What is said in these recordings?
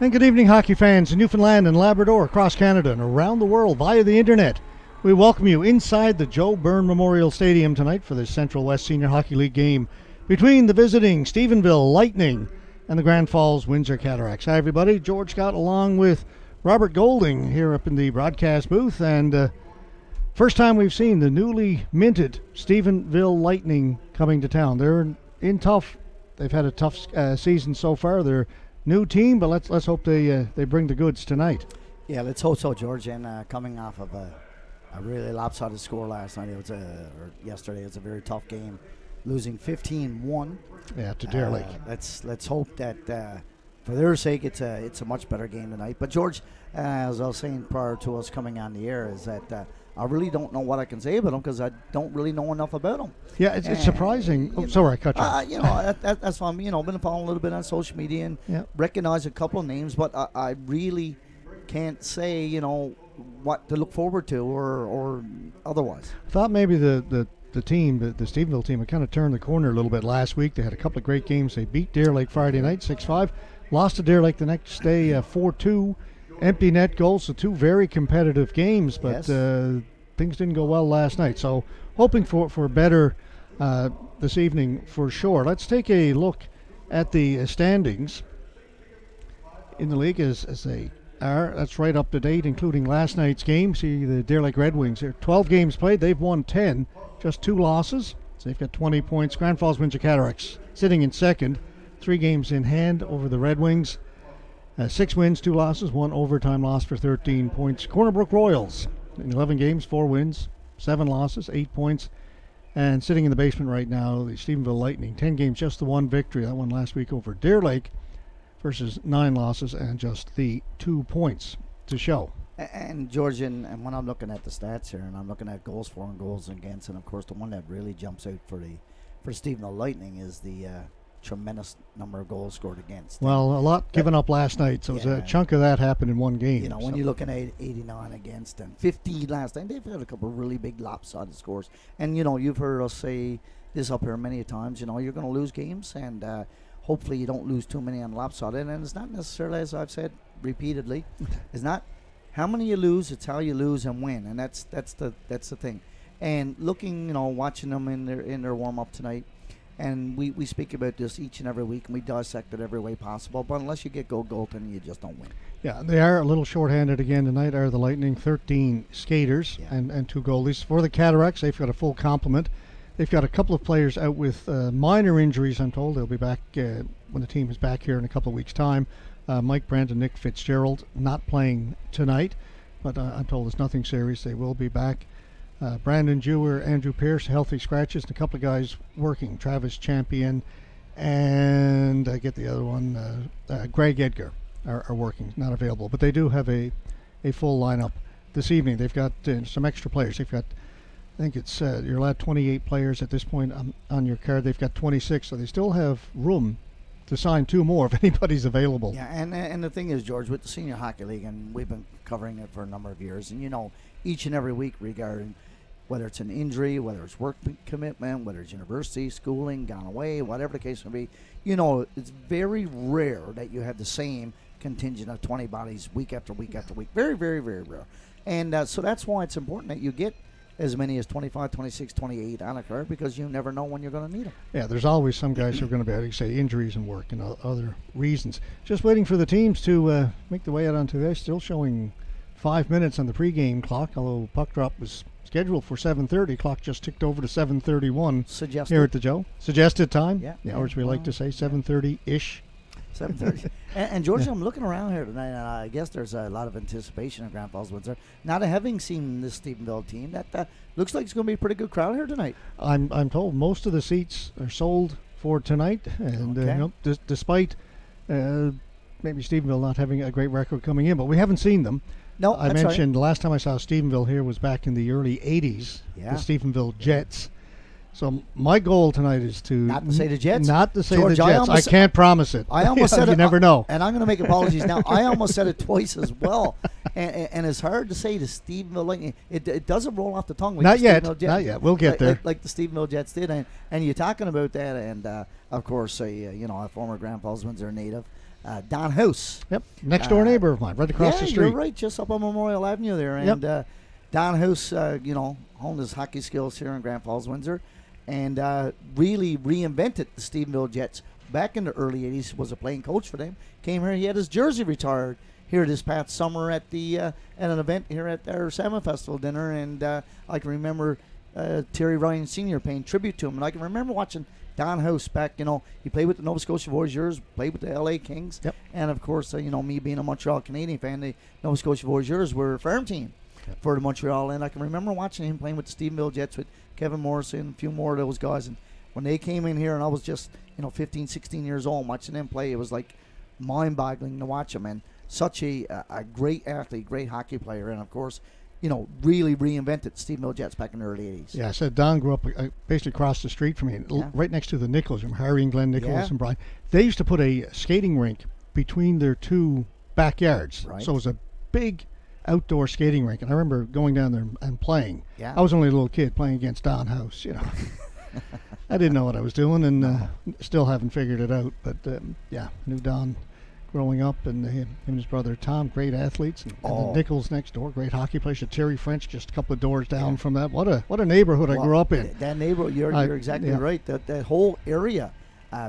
And good evening, hockey fans in Newfoundland and Labrador, across Canada and around the world via the internet. We welcome you inside the Joe Byrne Memorial Stadium tonight for the Central West Senior Hockey League game between the visiting Stephenville Lightning and the Grand Falls Windsor Cataracts. Hi, everybody. George Scott along with Robert Golding here up in the broadcast booth. And first time we've seen the newly minted Stephenville Lightning coming to town. They're in tough. They've had a tough season so far. They're new team, but let's hope they bring the goods tonight. Yeah, let's hope so, George. And coming off of a really lopsided score last night, or yesterday, it was a very tough game, losing 15-1. Yeah, to Deer Lake. Let's hope that for their sake, it's a much better game tonight. But George, as I was saying prior to us coming on the air, is that I really don't know what I can say about them because I don't really know enough about them. Yeah, it's surprising. Sorry, I cut you off. That's fine. Been following a little bit on social media and recognize a couple of names, but I really can't say, what to look forward to or otherwise. I thought maybe the team, the Stephenville team, had kind of turned the corner a little bit last week. They had a couple of great games. They beat Deer Lake Friday night 6-5, lost to Deer Lake the next day 4-2. Empty net goals, so two very competitive games, but things didn't go well last night. So hoping for better this evening for sure. Let's take a look at the standings in the league as they are. That's right up to date, including last night's game. See the Deer Lake Red Wings here. 12 games played. They've won 10, just 2 losses. So they've got 20 points. Grand Falls Windsor Cataracts sitting in second, 3 games in hand over the Red Wings. 6 wins, 2 losses, 1 overtime loss for 13 points. Corner Brook Royals in 11 games, 4 wins, 7 losses, 8 points. And sitting in the basement right now, the Stephenville Lightning, 10 games, just the 1 victory. That one last week over Deer Lake versus 9 losses and just the 2 points to show. And George, and when I'm looking at the stats here, and I'm looking at goals for and goals against, and of course the one that really jumps out for Stephenville Lightning is the tremendous number of goals scored against. Well, a lot given up last night, so a chunk of that happened in one game. When you're looking at 89 against and 50 last night, they've had a couple of really big lopsided scores. And, you've heard us say this up here many times, you're going to lose games, and hopefully you don't lose too many on lopsided. And it's not necessarily, as I've said repeatedly, it's not how many you lose, it's how you lose and win. And that's the thing. And looking, watching them in their warm-up tonight, and we speak about this each and every week, and we dissect it every way possible. But unless you get goaltending, you just don't win. Yeah, they are a little shorthanded again tonight, are the Lightning. 13 skaters and 2 goalies. For the Cataracts, they've got a full complement. They've got a couple of players out with minor injuries, I'm told. They'll be back when the team is back here in a couple of weeks' time. Mike Brandt and Nick Fitzgerald not playing tonight, but I'm told it's nothing serious. They will be back. Brandon Jewer, Andrew Pierce, healthy scratches, and a couple of guys working. Travis Champion and I get the other one, Greg Edgar are working, not available. But they do have a full lineup this evening. They've got some extra players. They've got, I think it's, you're allowed 28 players at this point on your card. They've got 26, so they still have room to sign 2 more if anybody's available. Yeah, and the thing is, George, with the Senior Hockey League, and we've been covering it for a number of years, and each and every week regarding whether it's an injury, whether it's work commitment, whether it's university, schooling, gone away, whatever the case may be, it's very rare that you have the same contingent of 20 bodies week after week after week. Very, very, very rare. And so that's why it's important that you get as many as 25, 26, 28 on a card, because you never know when you're going to need them. Yeah, there's always some guys who are going to be, like say, injuries and work and other reasons. Just waiting for the teams to make the way out onto this. Still showing 5 minutes on the pregame clock, although puck drop was scheduled for 7:30. Clock just ticked over to 7:31 here at the Joe. Suggested time? Yeah, or as we like to say, 7:30-ish. 7:30. and George, I'm looking around here tonight, and I guess there's a lot of anticipation in Grand Falls Windsor. Not having seen this Stephenville team, that looks like it's going to be a pretty good crowd here tonight. I'm told most of the seats are sold for tonight, and despite maybe Stephenville not having a great record coming in, but we haven't seen them. No, I mentioned the last time I saw Stephenville here was back in the early 80s, the Stephenville Jets. So my goal tonight is to not to say the Jets. Not to say George, the Jets. I can't promise it. I almost said it. You never know. And I'm going to make apologies now. I almost said it twice as well. And it's hard to say the Stephenville Lightning. It doesn't roll off the tongue. Like not the yet. Jets, not yet. We'll get there. Like the Stephenville Jets did. And you're talking about that. And of course, a former Grand Falls Windsor native. Don House. Yep, next door neighbor of mine, right across the street. You're right, just up on Memorial Avenue there. And Don House, honed his hockey skills here in Grand Falls, Windsor, and really reinvented the Stephenville Jets back in the early 80s. Was a playing coach for them. Came here, he had his jersey retired here this past summer at at an event here at our Salmon Festival dinner, and I can remember Terry Ryan Sr. paying tribute to him, and I can remember watching Don House back. He played with the Nova Scotia Voyageurs, played with the LA Kings, and of course, me being a Montreal Canadian fan, the Nova Scotia Voyageurs were a farm team for the Montreal, and I can remember watching him playing with the Stephenville Jets with Kevin Morrison, a few more of those guys, and when they came in here, and I was just 15, 16 years old, watching them play, it was like mind-boggling to watch them, and such a great athlete, great hockey player, and of course, really reinvented Stephenville Jets back in the early 80s. Yeah, I said Don grew up basically across the street from me, right next to the Nichols, from Harry and Glenn Nichols and Brian. They used to put a skating rink between their two backyards. Right. So it was a big outdoor skating rink, and I remember going down there and playing. Yeah. I was only a little kid playing against Don House, I didn't know what I was doing, and still haven't figured it out. But knew Don growing up, and him and his brother Tom, great athletes, and the Nichols next door, great hockey players. Terry French, just a couple of doors down from that. What a neighborhood I grew up in. That neighborhood, you're exactly right. That whole area,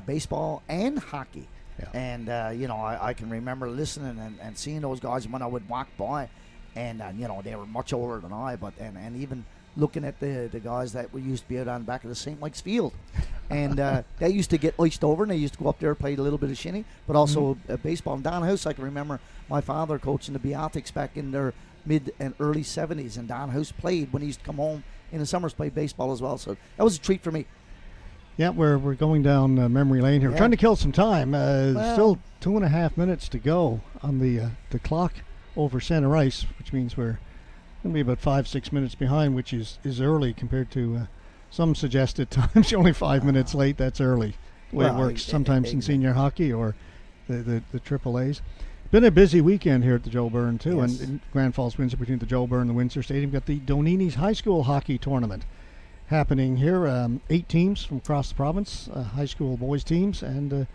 baseball and hockey. Yeah. And I can remember listening and seeing those guys when I would walk by, and they were much older than I, but and even looking at the guys that we used to be out on the back of the St. Mike's field, and they used to get iced over, and they used to go up there, play a little bit of shinny, but also baseball. And Don House, I can remember my father coaching the Beatics back in their mid and early 70s, and Don House played when he used to come home in the summers, play baseball as well. So that was a treat for me. Yeah, we're going down memory lane here. We're trying to kill some time. Still 2.5 minutes to go on the clock over center ice, which means we're going to be about 5-6 minutes behind, which is early compared to some suggested times. You're only 5 minutes late. That's early. The way it works sometimes in senior hockey or the Triple A's. Been a busy weekend here at the Joe Byrne too, and in Grand Falls, Windsor, between the Joe Byrne and the Windsor Stadium. Got the Donini's High School Hockey Tournament happening here. 8 teams from across the province, high school boys teams, and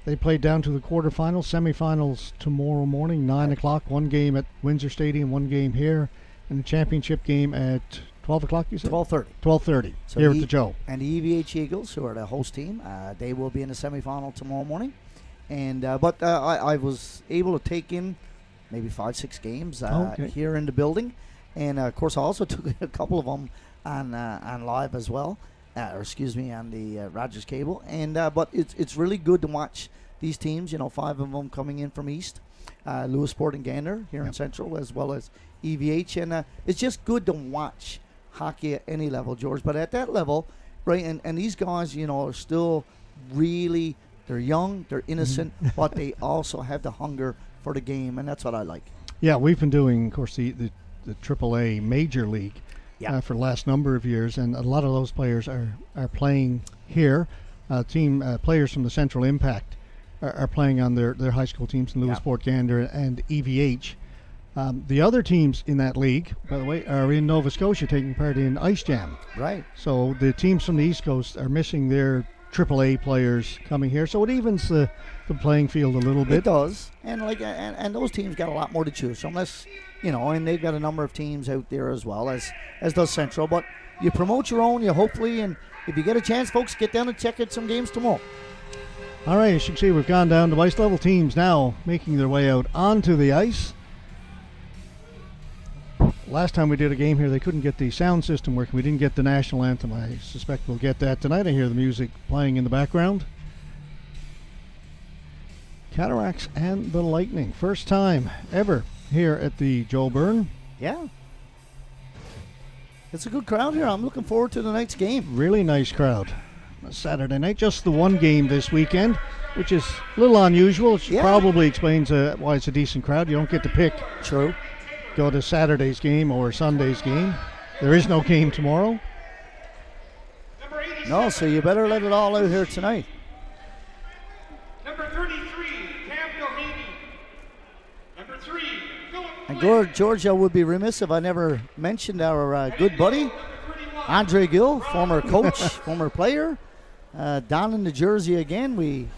they played down to the quarterfinals, semifinals tomorrow morning, 9 o'clock. One game at Windsor Stadium, one game here, and the championship game at 12 o'clock, you said? 12:30. 12:30 here at the Joe. And the EVH Eagles, who are the host team, they will be in the semifinal tomorrow morning. And but I was able to take in maybe 5-6 games here in the building. And, of course, I also took a couple of them on live as well, on the Rogers Cable. And but it's really good to watch these teams, 5 of them coming in from East, Lewisport and Gander here in Central, as well as EVH. And it's just good to watch hockey at any level, George. But at that level, right, and these guys, are still really, they're young, they're innocent, but they also have the hunger for the game, and that's what I like. Yeah, we've been doing, of course, the AAA Major League for the last number of years, and a lot of those players are playing here. Players from the Central Impact are playing on their high school teams in Lewisport, Gander, and EVH. The other teams in that league, by the way, are in Nova Scotia taking part in Ice Jam. Right. So the teams from the East Coast are missing their AAA players coming here, so it evens the playing field a little bit. It does, and and those teams got a lot more to choose from. Unless and they've got a number of teams out there as well as does Central. But you promote your own, you hopefully, and if you get a chance, folks, get down and check out some games tomorrow. All right, as you can see, we've gone down to ice level. Teams now making their way out onto the ice. Last time we did a game here, they couldn't get the sound system working. We didn't get the national anthem. I suspect we'll get that tonight. I hear the music playing in the background. Cataracts and the Lightning. First time ever here at the Joe Byrne. Yeah. It's a good crowd here. I'm looking forward to tonight's game. Really nice crowd. Saturday night, just the one game this weekend, which is a little unusual. Which probably explains why it's a decent crowd. You don't get to pick. True. Go to Saturday's game or Sunday's game. There is no game tomorrow. No, so you better let it all out here tonight. Number 33, Cam Doheny. Number 3, Philip. And George, I would be remiss if I never mentioned our good buddy, Andre Gill, former coach, former player, down in the jersey again. We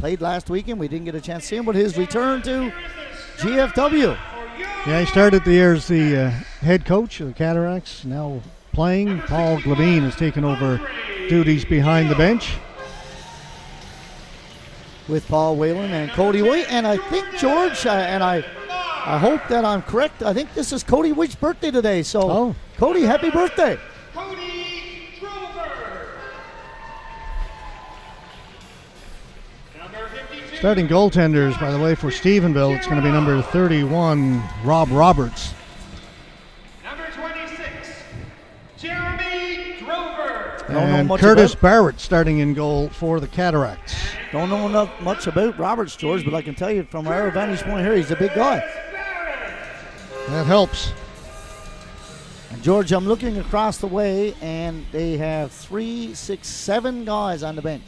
played last weekend. We didn't get a chance to see him, but his return to GFW. Yeah, he started the year as the head coach of the Cataracts, now playing. Paul Glavine has taken over duties behind the bench. With Paul Whalen and Cody White. And I think, George, and I hope that I'm correct, I think this is Cody White's birthday today. So, Cody, happy birthday. Cody Drover. Number 52. Starting goaltenders, by the way, for Stephenville, it's going to be number 31, Rob Roberts. Number 26, Jeremy Drover. And Curtis Barrett starting in goal for the Cataracts. Don't know much about Roberts, George, but I can tell you from our vantage point here, he's a big guy. That helps. And George, I'm looking across the way, and they have 3, 6, 7 guys on the bench.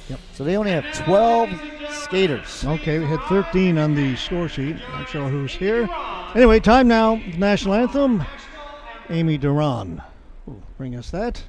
Yep. So they only have 12 skaters. Okay, we had 13 on the score sheet. Not sure who's here. Anyway, time now. National anthem. Amy Duran will bring us that.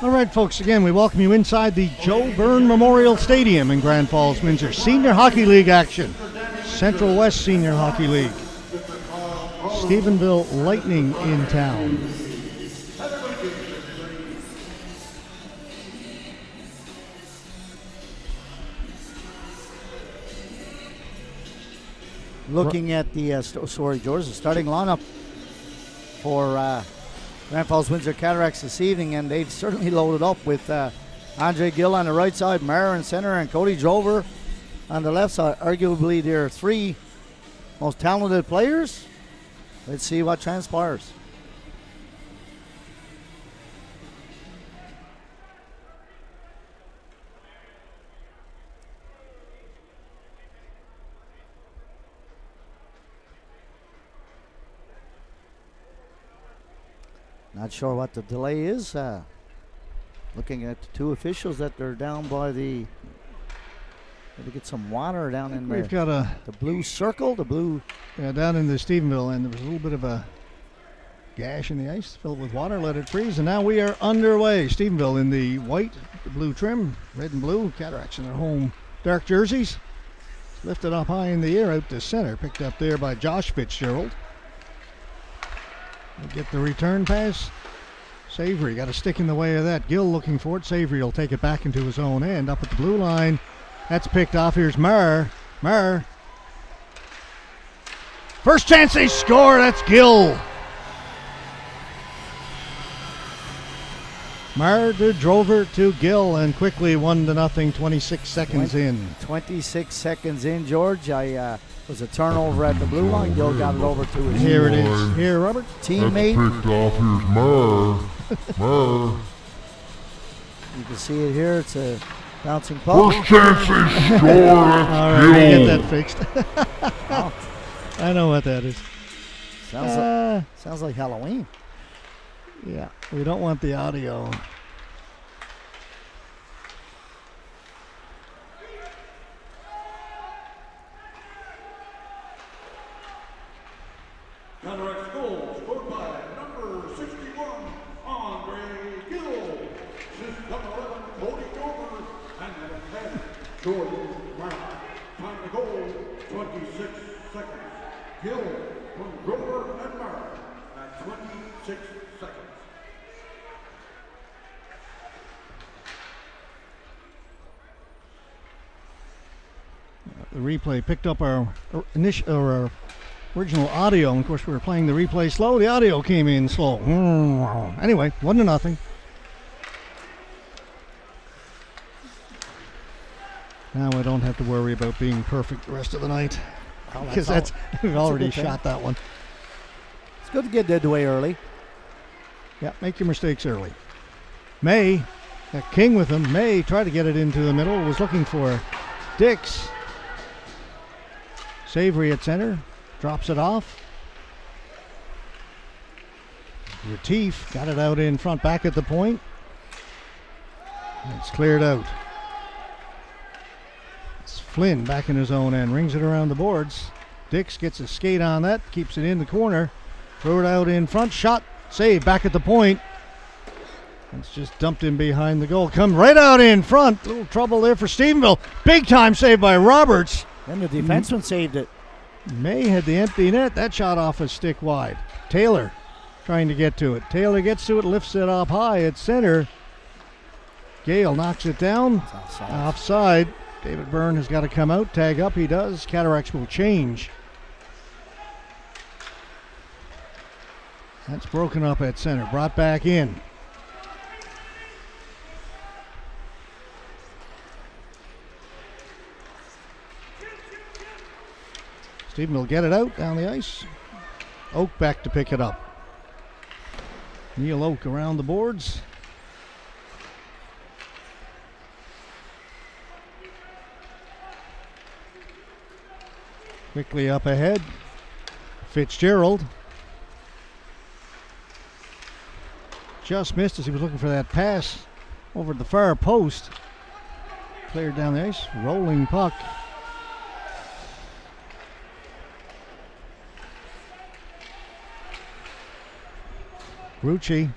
All right, folks, again, we welcome you inside the Joe Byrne Memorial Stadium in Grand Falls, Windsor. Senior Hockey League action. Central West Senior Hockey League. Stephenville Lightning in town. Looking at the, George, the starting lineup for Grand Falls Windsor Cataracts this evening, and they've certainly loaded up with Andre Gill on the right side, Mara in center, and Cody Drover on the left side. Arguably their 3 most talented players. Let's see what transpires. Not sure what the delay is. Looking at the 2 officials that they're down by the. Maybe get some water down in there. We've got the blue circle, the blue. Yeah, down in the Stephenville, and there was a little bit of a gash in the ice, filled with water, let it freeze, and now we are underway. Stephenville in the white, the blue trim, red and blue. Cataracts in their home dark jerseys. Lifted up high in the air out to center, picked up there by Josh Fitzgerald. We'll get the return pass. Savory got a stick in the way of that. Gill looking for it. Savory will take it back into his own end. Up at the blue line. That's picked off. Here's Maher. Maher. First chance they score. That's Gill. Maher to Drover to Gill, and quickly 1-0. 26 seconds in. 26 seconds in, George. Was a turnover at the blue line. Gill got it over to his Here it is. Here, Robert. Teammate. That's picked off. Here's Maher. You can see it here. It's a bouncing puck. First chance they score. All right, we get that fixed. I know what that is. Sounds like Halloween. Yeah, we don't want the audio. Cataracts goal scored by number 61, Andre Gill. System 11, Cody Drover. Jordan Mark. Time to goal, 26 seconds. Hill from Grover and Mark at 26 seconds. The replay picked up our original audio, and of course we were playing the replay slow. The audio came in slow. Anyway, 1-0. Now I don't have to worry about being perfect the rest of the night, because we've already shot that one. It's good to get dead away early. Yeah, make your mistakes early. May, got King with him. May tried to get it into the middle, was looking for Dix. Savory at center, drops it off. Retief got it out in front, back at the point. It's cleared out. It's Flynn back in his own end, rings it around the boards. Dix gets a skate on that, keeps it in the corner. Throw it out in front, shot, save, back at the point. It's just dumped in behind the goal. Come right out in front. Little trouble there for Stephenville. Big time save by Roberts. And the defenseman saved it. May had the empty net. That shot off a stick wide. Taylor trying to get to it. Taylor gets to it, lifts it up high at center. Gale knocks it down. Offside. David Byrne has got to come out. Tag up. He does. Cataracts will change. That's broken up at center. Brought back in. Stephen will get it out down the ice. Oak back to pick it up. Neil Oak around the boards. Quickly up ahead. Fitzgerald. Just missed as he was looking for that pass over the far post. Cleared down the ice. Rolling puck. Grucci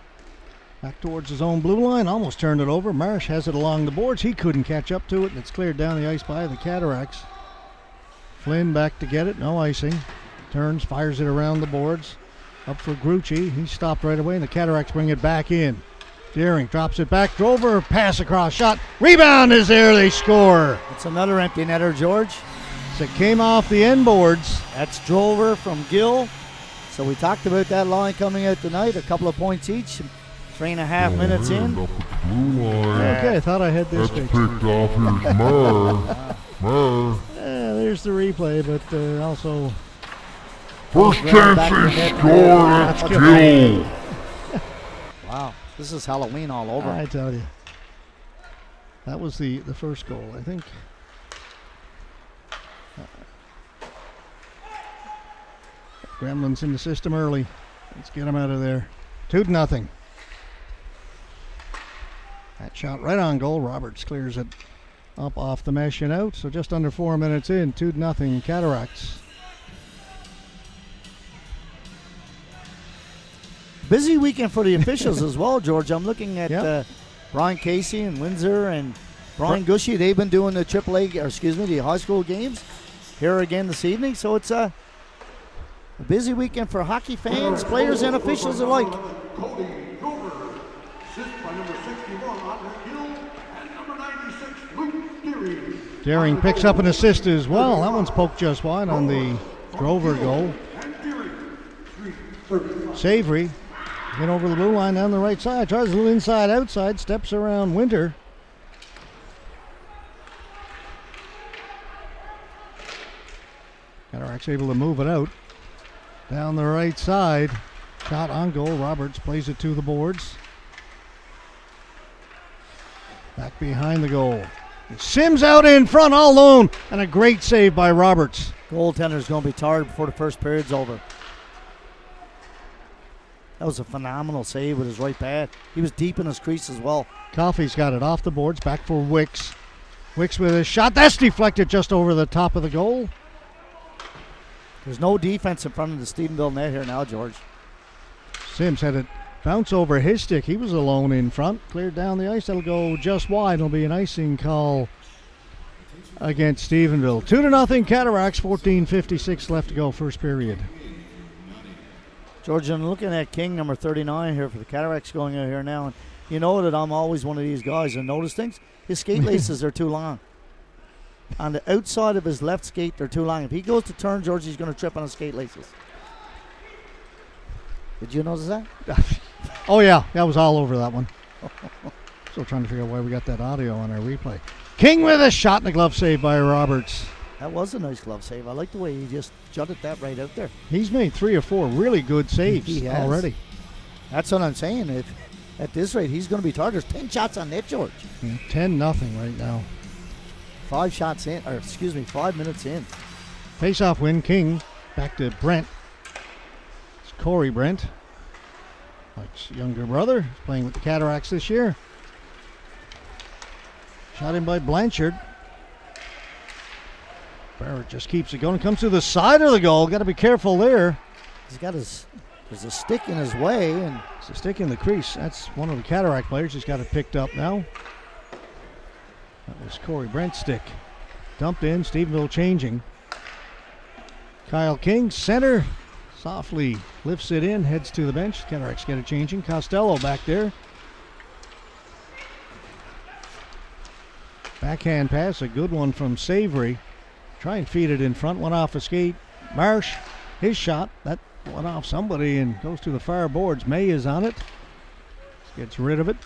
back towards his own blue line, almost turned it over. Marsh has it along the boards. He couldn't catch up to it, and it's cleared down the ice by the Cataracts. Flynn back to get it, no icing. Turns, fires it around the boards. Up for Grucci. He stopped right away, and the Cataracts bring it back in. Deering drops it back. Drover, pass across, shot. Rebound is there, they score. It's another empty netter, George. So it came off the end boards. That's Drover from Gill. So we talked about that line coming out tonight, a couple of points each, 3.5 minutes in. Blue line. Okay, I thought I had this That's fixed. picked off. Here's Murr. Murr. Yeah, there's the replay, but also First chance they score. That's That's Gill. Wow, this is Halloween all over. I tell you. That was the first goal, I think. Gremlins in the system early. Let's get them out of there. 2-0. That shot right on goal. Roberts clears it up off the mesh and out. So just under 4 minutes in, 2-0 Cataracts. Busy weekend for the officials as well, George. I'm looking at Yep. Brian Casey and Windsor and Brian Gushy. They've been doing the the high school games here again this evening. So it's a busy weekend for hockey fans, players, and officials alike. Cody Grover. Assist by number 61, Andre Hill, and number 96, Luke Deary. Daring picks up an assist as well. That one's poked just wide on the Drover goal. And Deary, 3:35. Savory get over the blue line down the right side. Tries a little inside outside. Steps around Winter. Cataracts able to move it out. Down the right side. Shot on goal. Roberts plays it to the boards. Back behind the goal. Sims out in front all alone. And a great save by Roberts. Goaltender's going to be tired before the first period's over. That was a phenomenal save with his right pad. He was deep in his crease as well. Coffey's got it off the boards. Back for Wicks. Wicks with a shot. That's deflected just over the top of the goal. There's no defense in front of the Stephenville net here now, George. Sims had it bounce over his stick. He was alone in front. Cleared down the ice. That'll go just wide. It'll be an icing call against Stephenville. 2-0 Cataracts, 14:56 left to go, first period. George, I'm looking at King, number 39 here for the Cataracts going out here now. And you know that I'm always one of these guys that notice things. His skate laces are too long. On the outside of his left skate, they're too long. If he goes to turn, George, he's going to trip on his skate laces. Did you notice that? Oh, yeah. That was all over that one. Still trying to figure out why we got that audio on our replay. King with a shot and a glove save by Roberts. That was a nice glove save. I like the way he just jutted that right out there. He's made 3 or 4 really good saves He has. already. That's what I'm saying. If at this rate, he's going to be tired. There's 10 shots on net, George. 10-0 right now. 5 minutes in. Face-off win, King. Back to Brent. It's Corey Brent. Mike's younger brother. He's playing with the Cataracts this year. Shot in by Blanchard. Barrett just keeps it going. Comes to the side of the goal. Got to be careful there. He's got there's a stick in his way, and It's a stick in the crease. That's one of the Cataract players. He's got it picked up now. That was Corey Brent's stick. Dumped in. Stephenville changing. Kyle King, center. Softly lifts it in. Heads to the bench. Cataracts get it changing. Costello back there. Backhand pass. A good one from Savory. Try and feed it in front. One off a skate. Marsh. His shot. That went off somebody and goes to the far boards. May is on it. Gets rid of it.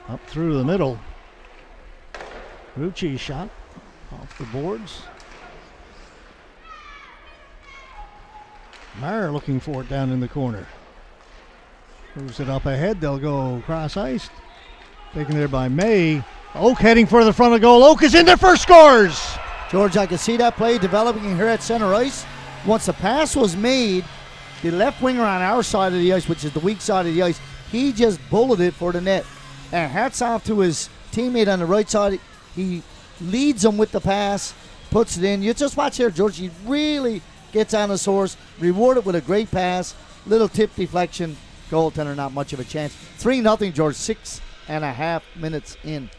Up through the middle. Rucci's shot off the boards. Meyer looking for it down in the corner. Moves it up ahead. They'll go cross ice. Taken there by May. Oak heading for the front of the goal. Oak is in there for scores. George, I can see that play developing here at center ice. Once the pass was made, the left winger on our side of the ice, which is the weak side of the ice, he just bulleted for the net. And hats off to his teammate on the right side. He leads him with the pass, puts it in. You just watch here, George. He really gets on his horse, rewarded with a great pass, little tip deflection. Goaltender, not much of a chance. 3-0, George, 6.5 minutes in.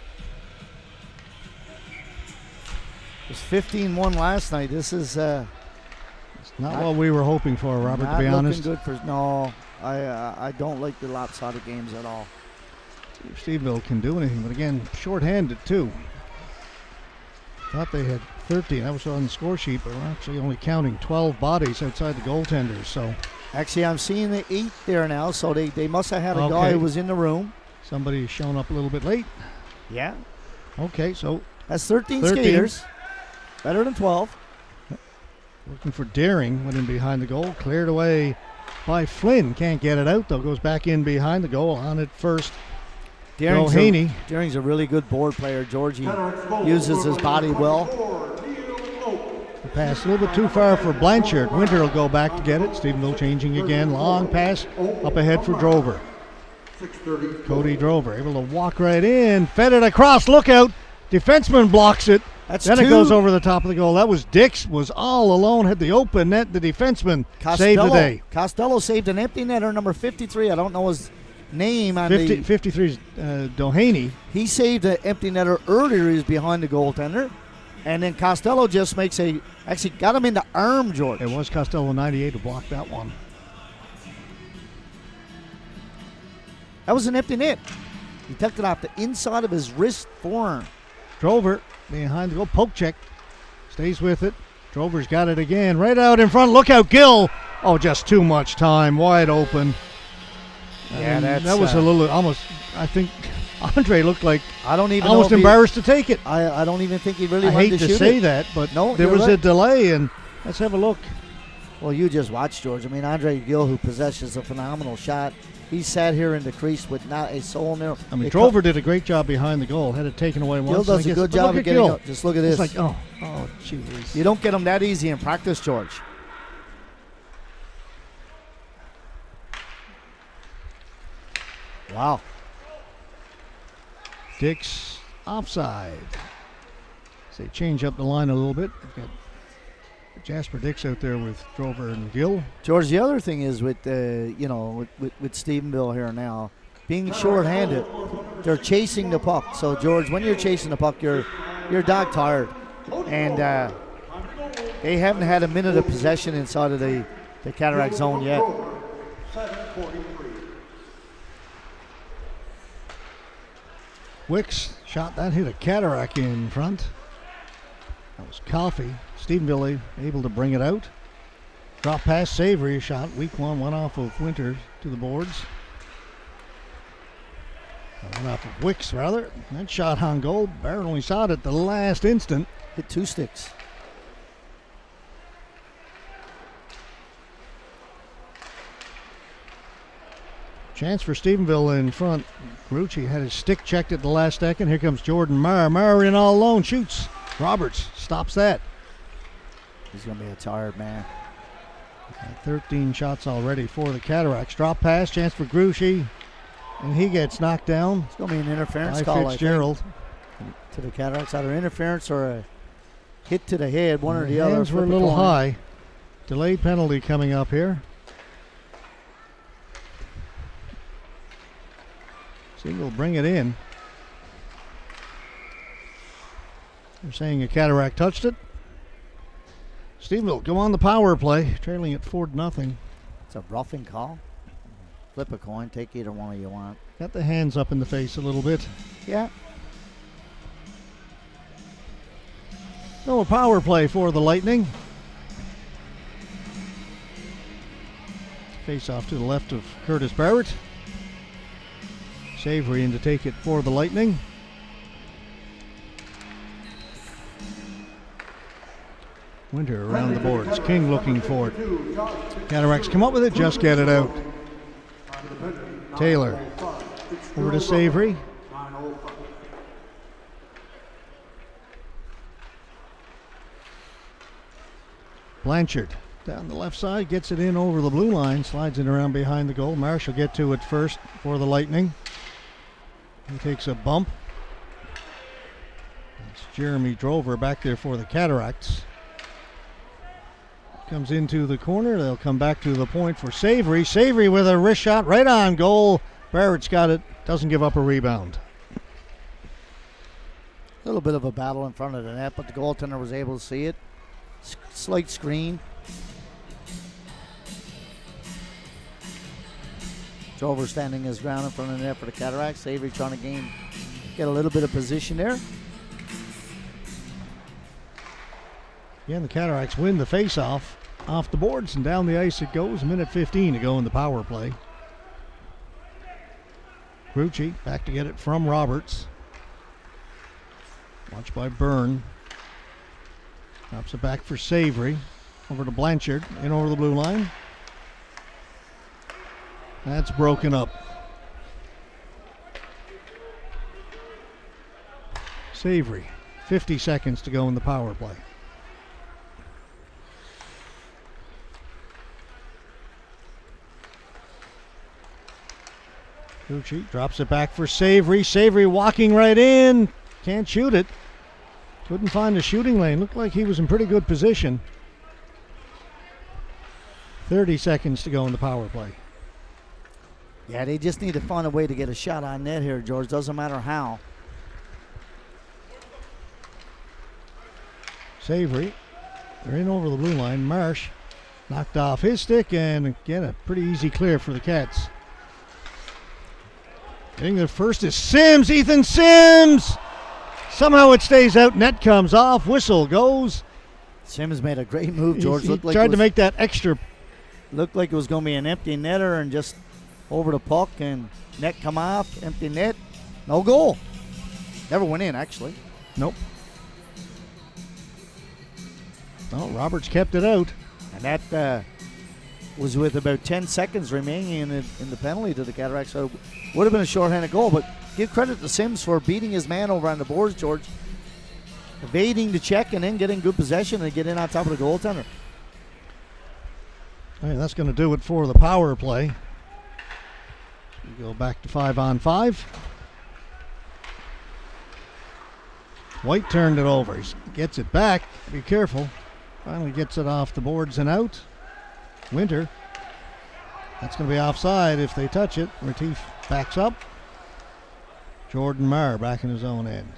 It was 15-1 last night. This is It's not what we were hoping for, Robert, not to be honest. looking good for. No, I don't like the lopsided games at all. See if Steveville can do anything, but again, short-handed too. Thought they had 13. That was on the score sheet, but we're actually only counting 12 bodies outside the goaltenders. So Actually, I'm seeing the 8 there now, so they must have had a guy who was in the room. somebody's shown up a little bit late. Yeah. Okay, so That's 13 13. skaters. Better than 12. looking for Daring, went in behind the goal, cleared away by Flynn. Can't get it out though. Goes back in behind the goal. On it first. Dering's a really good board player, George. He uses his body well. The pass a little bit too far for Blanchard. Winter will go back to get it. Stephenville changing again. Long pass up ahead for Drover. Cody Drover able to walk right in. Fed it across. Look out. Defenseman blocks it. Then it goes over the top of the goal. That was Dix. Was all alone. Had the open net. The defenseman saved the day. Costello saved an empty netter, number 53. I don't know his name on 53 is Doheny. He saved an empty netter earlier. He was behind the goaltender. And then Costello just actually got him in the arm, George. It was Costello 98 who blocked that one. That was an empty net. He tucked it off the inside of his wrist forearm. Drover behind the goal. Poke check. Stays with it. Drover's got it again. Right out in front. Look out, Gill. Oh, just too much time. Wide open. Yeah, that was a little almost. I think Andre looked like I don't even almost embarrassed to take it. I don't even think he really I wanted hate to to shoot say it. that, but No, there you're was right. a delay, and let's have a look. Well, you just watch, George. I mean, Andre Gill, who possesses a phenomenal shot, he sat here in the crease with not a soul in there. I mean, Drover did a great job behind the goal. Had it taken away Gill once. does a good job of getting Gill. up. Just look at this. It's like, oh, jeez. You don't get them that easy in practice, George. Wow. Dix offside. So they change up the line a little bit. They've got Jasper Dix out there with Drover and Gill. George, the other thing is with Stephenville here now, being short-handed, they're chasing the puck. So George, when you're chasing the puck, you're dog tired, and they haven't had a minute of possession inside of the Cataract zone yet. 7:43. Wicks shot that, hit a Cataract in front. That was Coffey. Stephenville able to bring it out. Drop pass, Savory shot. Weak one, went off of Winter to the boards. Went off of Wicks, rather. That shot on goal. Barrett only saw it at the last instant. Hit 2 sticks. Chance for Stephenville in front. Grucci had his stick checked at the last second. Here comes Jordan Marr. Marr in all alone, shoots. Roberts stops that. He's going to be a tired man. 13 shots already for the Cataracts. Drop pass, chance for Grucci. And he gets knocked down It's going to be an interference by call, Fitzgerald. I think, to the Cataracts. Either interference or a hit to the head, one or the other. Hands were a Flip little coin. high. Delayed penalty coming up here. We'll bring it in. They're saying a Cataract touched it. Stephenville go on the power play, trailing it 4-0. It's a roughing call. Flip a coin, take either one you want. Got the hands up in the face a little bit. Yeah. No power play for the Lightning. Face off to the left of Curtis Barrett. Savory in to take it for the Lightning. Winter around the boards. King looking for it. Cataracts come up with it, just get it out. Taylor over to Savory. Blanchard down the left side, gets it in over the blue line, slides it around behind the goal. Marsh will get to it first for the Lightning. He takes a bump. It's Jeremy Drover back there for the Cataracts. Comes into the corner. They'll come back to the point for Savory. Savory with a wrist shot right on goal. Barrett's got it. Doesn't give up a rebound. A little bit of a battle in front of the net, but the goaltender was able to see it. Slight screen. Drover standing his ground in front of the net for the Cataracts. Savory trying to get a little bit of position there. Again, the Cataracts win the face-off off the boards, and down the ice it goes. 1:15 to go in the power play. Grucci back to get it from Roberts. Watched by Byrne. Drops it back for Savory. Over to Blanchard, in over the blue line. That's broken up. Savory, 50 seconds to go in the power play. Grucci drops it back for Savory. Savory walking right in. Can't shoot it. Couldn't find the shooting lane. Looked like he was in pretty good position. 30 seconds to go in the power play. Yeah, they just need to find a way to get a shot on net here, George. Doesn't matter how. Savory. They're in over the blue line. Marsh knocked off his stick, and again a pretty easy clear for the Cats. Getting there first is Sims. Ethan Sims! Somehow it stays out. Net comes off. Whistle goes. Sims made a great move, George. He Looked like tried to make that extra. Looked like it was going to be an empty netter and just over the puck and net come off. Empty net. No goal. Never went in, actually. Nope. Oh, Roberts kept it out. And that was with about 10 seconds remaining in the penalty to the Cataracts. So it would have been a shorthanded goal, but give credit to Sims for beating his man over on the boards, George. Evading the check and then getting good possession and getting on top of the goaltender. All right, that's going to do it for the power play. We go back to 5-on-5. White turned it over. He gets it back. Be careful. Finally gets it off the boards and out. Winter. That's going to be offside if they touch it. Retief backs up. Jordan Marr back in his own end.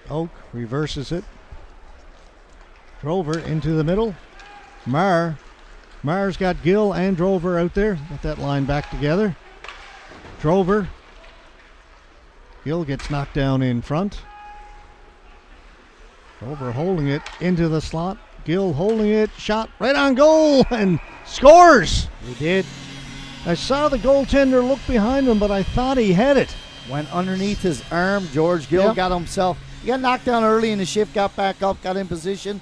Oak reverses it. Drover into the middle. Marr's got Gill and Drover out there. Got that line back together. Drover. Gill gets knocked down in front. Drover holding it into the slot. Gill holding it. Shot right on goal and scores. He did. I saw the goaltender look behind him, but I thought he had it. Went underneath his arm. George Gill Yep. got himself. He got knocked down early in the shift, got back up, got in position.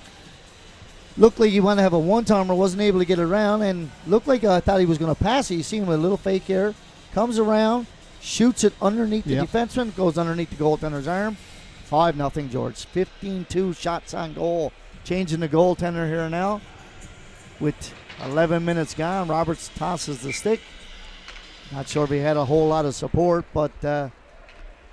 Looked like he wanted to have a one-timer, wasn't able to get around, and looked like I thought he was going to pass it. You see him with a little fake here. Comes around, shoots it underneath the defenseman, goes underneath the goaltender's arm. 5-0 George. 15-2 shots on goal. Changing the goaltender here now. With 11 minutes gone, Roberts tosses the stick. Not sure if he had a whole lot of support, but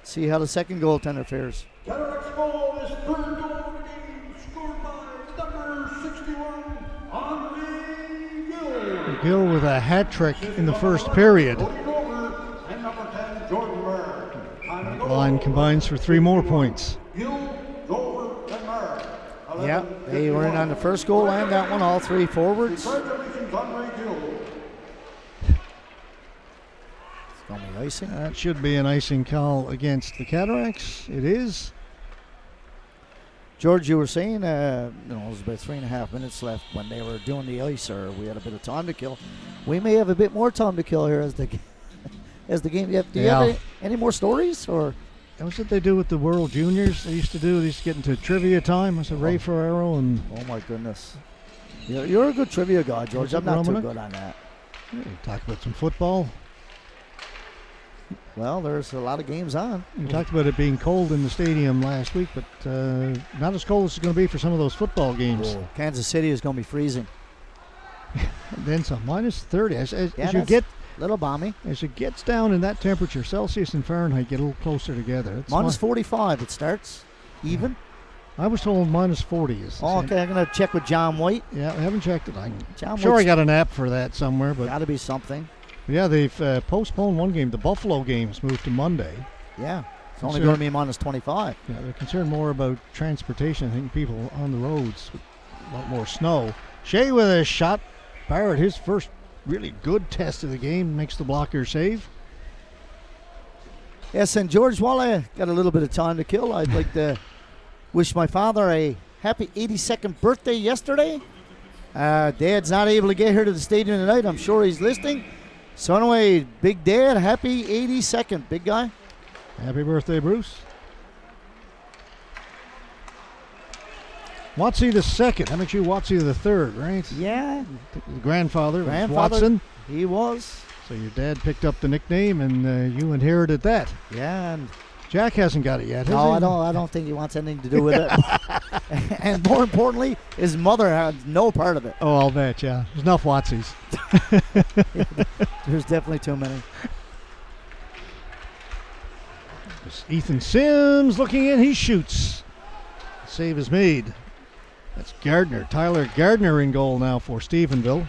see how the second goaltender fares. Cataracts goal is third goal of the game, scored by number 61, Henri Gill. Gill with a hat trick in the first period. Cody Drover and number 10, Jordan Marr. On the goal, Line combines for 3 more points. Gill, Drover, and Marr. Yeah, they were in on the first goal and that one, all three forwards. Congratulations, Henri Gill. It's going to be icing. That should be an icing call against the Cataracts. It is. George, you were saying, it was about 3.5 minutes left when they were doing the ice, or we had a bit of time to kill. We may have a bit more time to kill here as the game. Do you have any more stories, or? That was what they do with the World Juniors. They used to get into trivia time. Was it Ray Ferraro and? Oh my goodness, you're a good trivia guy, George. I'm not too good on that. Yeah, talk about some football. Well, there's a lot of games on. We talked about it being cold in the stadium last week, but not as cold as it's going to be for some of those football games. Whoa. Kansas City is going to be freezing. And then some, minus 30. As you that's get little balmy. as it gets down in that temperature, Celsius and Fahrenheit get a little closer together. It's Minus 45. It starts even. I was told minus 40 is. Oh, okay. I'm going to check with John White. Yeah, I haven't checked it. I'm John sure I White's got an app for that somewhere, but got to be something. yeah, they've postponed one game. The Buffalo game's moved to Monday. Yeah, it's only going to be minus 25. Yeah, they're concerned more about transportation. I think people on the roads with a lot more snow. Shea with a shot. Barrett, his first really good test of the game, makes the blocker save. Yes, and George, while I got a little bit of time to kill, I'd like to wish my father a happy 82nd birthday yesterday. Dad's not able to get here to the stadium tonight. I'm sure he's listening. So anyway, Big Dad, happy 82nd, big guy. Happy birthday, Bruce. Watsy the second. That makes you Watsy the third, right? Yeah. The grandfather was Grandfather. Watson. He was. So your dad picked up the nickname, and you inherited that. Yeah, and Jack hasn't got it yet, has no, he? I don't think he wants anything to do with it. And more importantly, his mother has no part of it. Oh, I'll bet, yeah. There's enough Watsies. There's definitely too many. There's Ethan Sims looking in. He shoots. Save is made. That's Gardner. Tyler Gardner in goal now for Stephenville.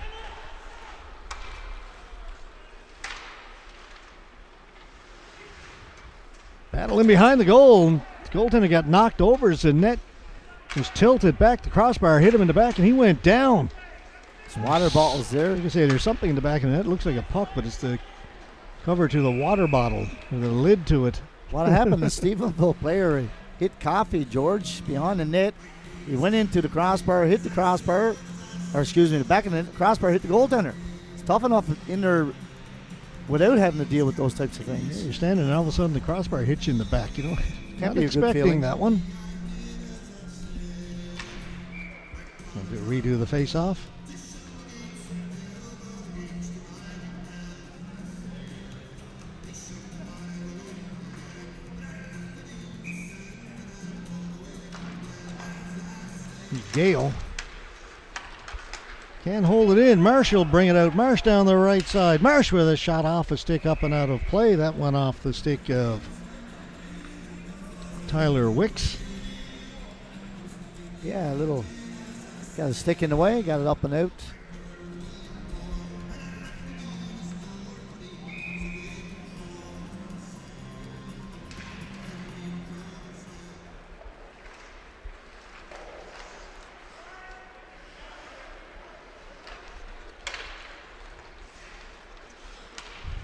Battle in behind the goal. The goaltender got knocked over as the net was tilted back. The crossbar hit him in the back, and he went down. Some water bottles there. Like I say, there's something in the back of the net. It looks like a puck, but it's the cover to the water bottle with a lid to it. What happened? The Stephenville player hit Coffee, George, behind the net. He went into the crossbar, hit the crossbar, or excuse me, the back of the net, crossbar hit the goaltender. It's tough enough in there without having to deal with those types of Yeah, things. you're standing, and all of a sudden the crossbar hits you in the back. You know, not be a good expecting feeling. that one. Redo the face-off. Gale can't hold it in. Marsh will bring it out. Marsh down the right side. Marsh with a shot off a stick, up and out of play. That went off the stick of Tyler Wicks. Yeah, a little. Got a stick in the way, got it up and out.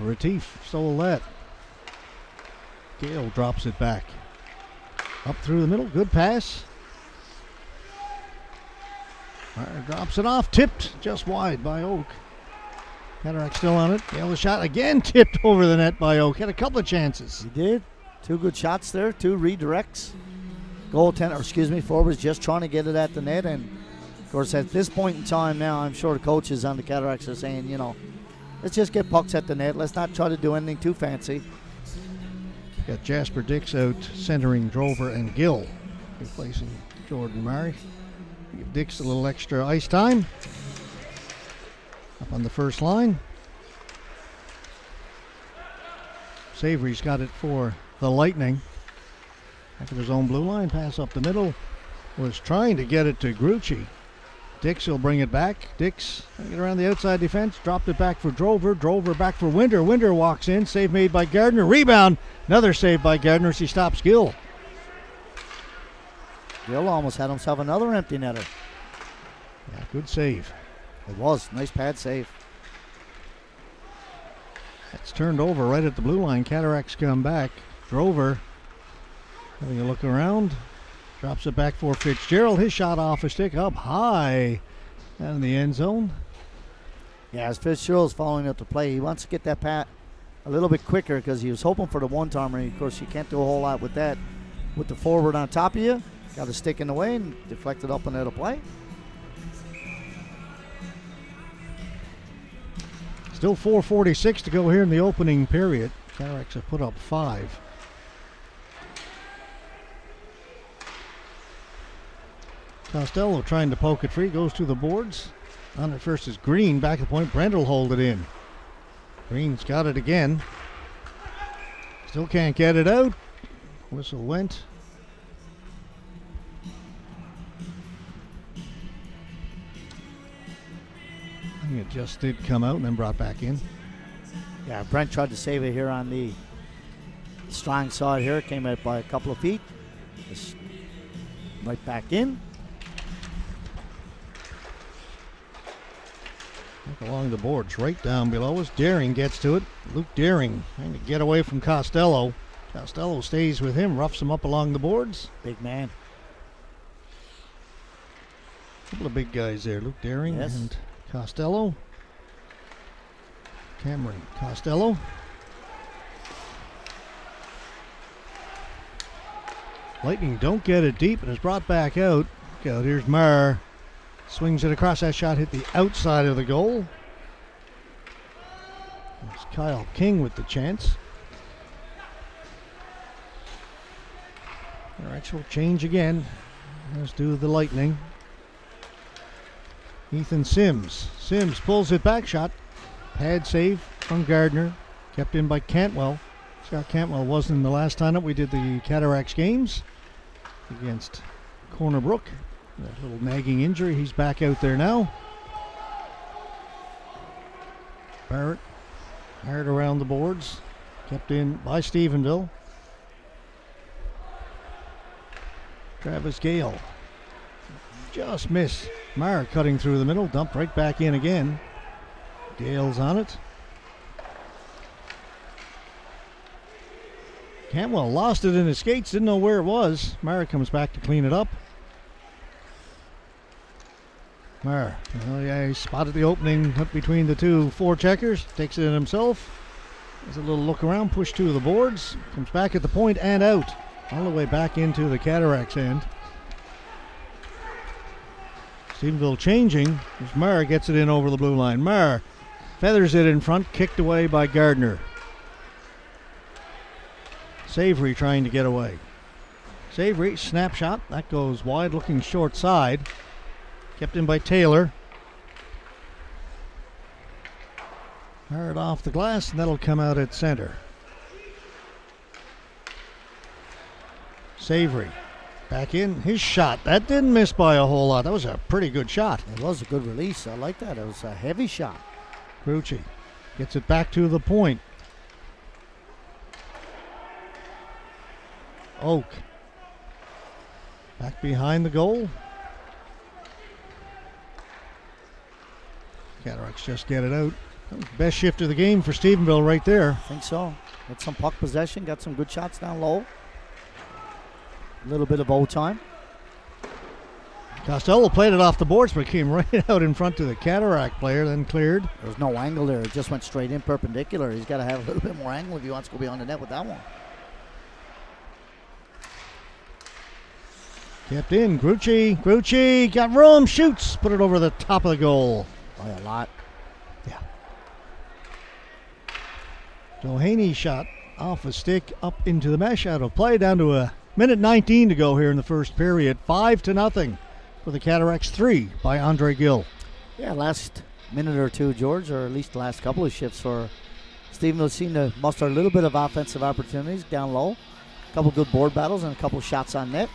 Retief stole that. Gale drops it back. Up through the middle. Good pass. Drops it off. Tipped just wide by Oak. Cataracts still on it. Gale the shot again. Tipped over the net by Oak. Had a couple of chances. He did. 2 good shots there. 2 redirects. Forwards just trying to get it at the net. And, of course, at this point in time now, I'm sure the coaches on the Cataracts are saying, let's just get pucks at the net. Let's not try to do anything too fancy. Got Jasper Dix out centering Drover and Gill, replacing Jordan Murray. Give Dix a little extra ice time. Up on the first line. Savory's got it for the Lightning. Back of his own blue line, pass up the middle. Was trying to get it to Grucci. Dix will bring it back. Dix get around the outside defense, dropped it back for Drover. Drover back for Winter. Winter walks in, save made by Gardner. Rebound, another save by Gardner as he stops Gill. Gill almost had himself another empty netter. Yeah, good save. It was. Nice pad save. It's turned over right at the blue line. Cataracts come back. Drover having a look around. Drops it back for Fitzgerald. His shot off a stick up high down in the end zone. Yeah, as Fitzgerald's following up the play, he wants to get that pat a little bit quicker because he was hoping for the one-timer. Of course, you can't do a whole lot with that. With the forward on top of you, got a stick in the way and deflected up and out of play. Still 4:46 to go here in the opening period. Cataracts have put up 5. Costello trying to poke it free, goes to the boards. On it first is Green, back at the point. Brent will hold it in. Green's got it again. Still can't get it out. Whistle went. I think it just did come out and then brought back in. Yeah, Brent tried to save it here on the strong side here. Came out by a couple of feet. Just right back in. Look along the boards, right down below us. Daring gets to it. Luke Daring trying to get away from Costello. Costello stays with him, roughs him up along the boards. Big man. A couple of big guys there, Luke Daring and Costello. Cameron Costello. Lightning don't get it deep and is brought back out. Look out, here's Marr. Swings it across. That shot hit the outside of the goal. It's Kyle King with the chance. Their actual change again. Let's do the Lightning. Ethan Sims. Sims pulls it back. Shot. Pad save from Gardner. Kept in by Cantwell. Scott Cantwell wasn't in the last time up. We did the Cataracts games against Corner Brook. A little nagging injury. He's back out there now. Barrett hard around the boards. Kept in by Stephenville. Travis Gale. Just missed. Marr cutting through the middle. Dumped right back in again. Gale's on it. Cantwell lost it in his skates. Didn't know where it was. Marr comes back to clean it up. Marr, he spotted the opening up between the two forecheckers, takes it in himself. Has a little look around, push 2 of the boards, comes back at the point and out, all the way back into the Cataracts end. Stephenville changing as Marr gets it in over the blue line. Marr feathers it in front, kicked away by Gardner. Savory trying to get away. Savory, snapshot, that goes wide, looking short side. Kept in by Taylor. Hard off the glass, and that'll come out at center. Savory back in. His shot. That didn't miss by a whole lot. That was a pretty good shot. It was a good release. I like that. It was a heavy shot. Grucci gets it back to the point. Oak. Back behind the goal. Cataracts just get it out. Best shift of the game for Stephenville right there. I think so. Got some puck possession, got some good shots down low. A little bit of overtime. Costello played it off the boards, but came right out in front to the Cataract player, then cleared. There was no angle there. It just went straight in perpendicular. He's got to have a little bit more angle if he wants to go beyond the net with that one. Kept in. Grucci got room, shoots, put it over the top of the goal. By a lot. Yeah. Doheny shot off a stick up into the mesh, out of play, down to a minute 19 to go here in the first period. 5-0 for the Cataracts. 3 by Andre Gill. Yeah, last minute or two, George, or at least the last couple of shifts for Stephenville seemed to muster a little bit of offensive opportunities down low. A couple good board battles and a couple shots on net.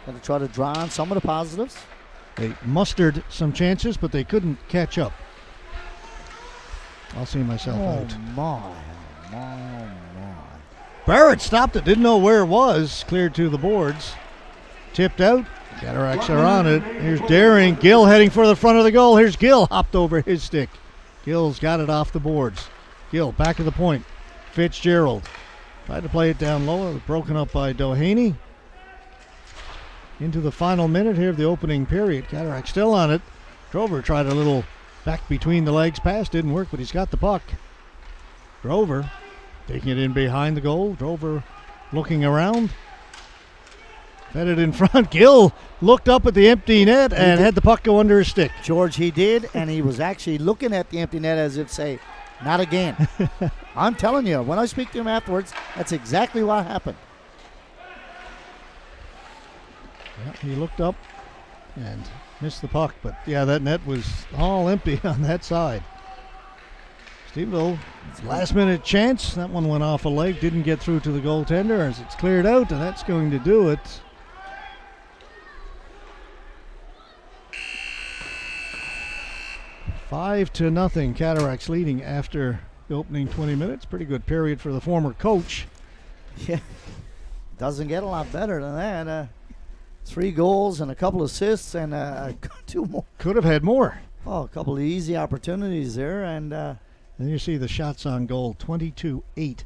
Going to try to draw on some of the positives. They mustered some chances, but they couldn't catch up. I'll see myself out. Oh, my. Barrett stopped it, didn't know where it was. Cleared to the boards. Tipped out. Cataracts are on it. Here's Daring. Gill heading for the front of the goal. Here's Gill. Hopped over his stick. Gill's got it off the boards. Gill back of the point. Fitzgerald tried to play it down low. It was broken up by Doheny. Into the final minute here of the opening period. Cataracts still on it. Drover tried a little back between the legs pass. Didn't work, but he's got the puck. Drover taking it in behind the goal. Drover looking around. Fed it in front. Gill looked up at the empty net and had the puck go under his stick. George, he did, and he was actually looking at the empty net as if say, not again. I'm telling you, when I speak to him afterwards, that's exactly what happened. Yeah, he looked up and missed the puck, but yeah, that net was all empty on that side. Steveville, last minute chance. That one went off a leg, didn't get through to the goaltender as it's cleared out, and that's going to do it. Five to nothing. Cataracts leading after the opening 20 minutes. Pretty good period for the former coach. Yeah, doesn't get a lot better than that. 3 goals and a couple assists and 2 more. Could have had more. Oh, a couple of easy opportunities there. And then you see the shots on goal, 22-8,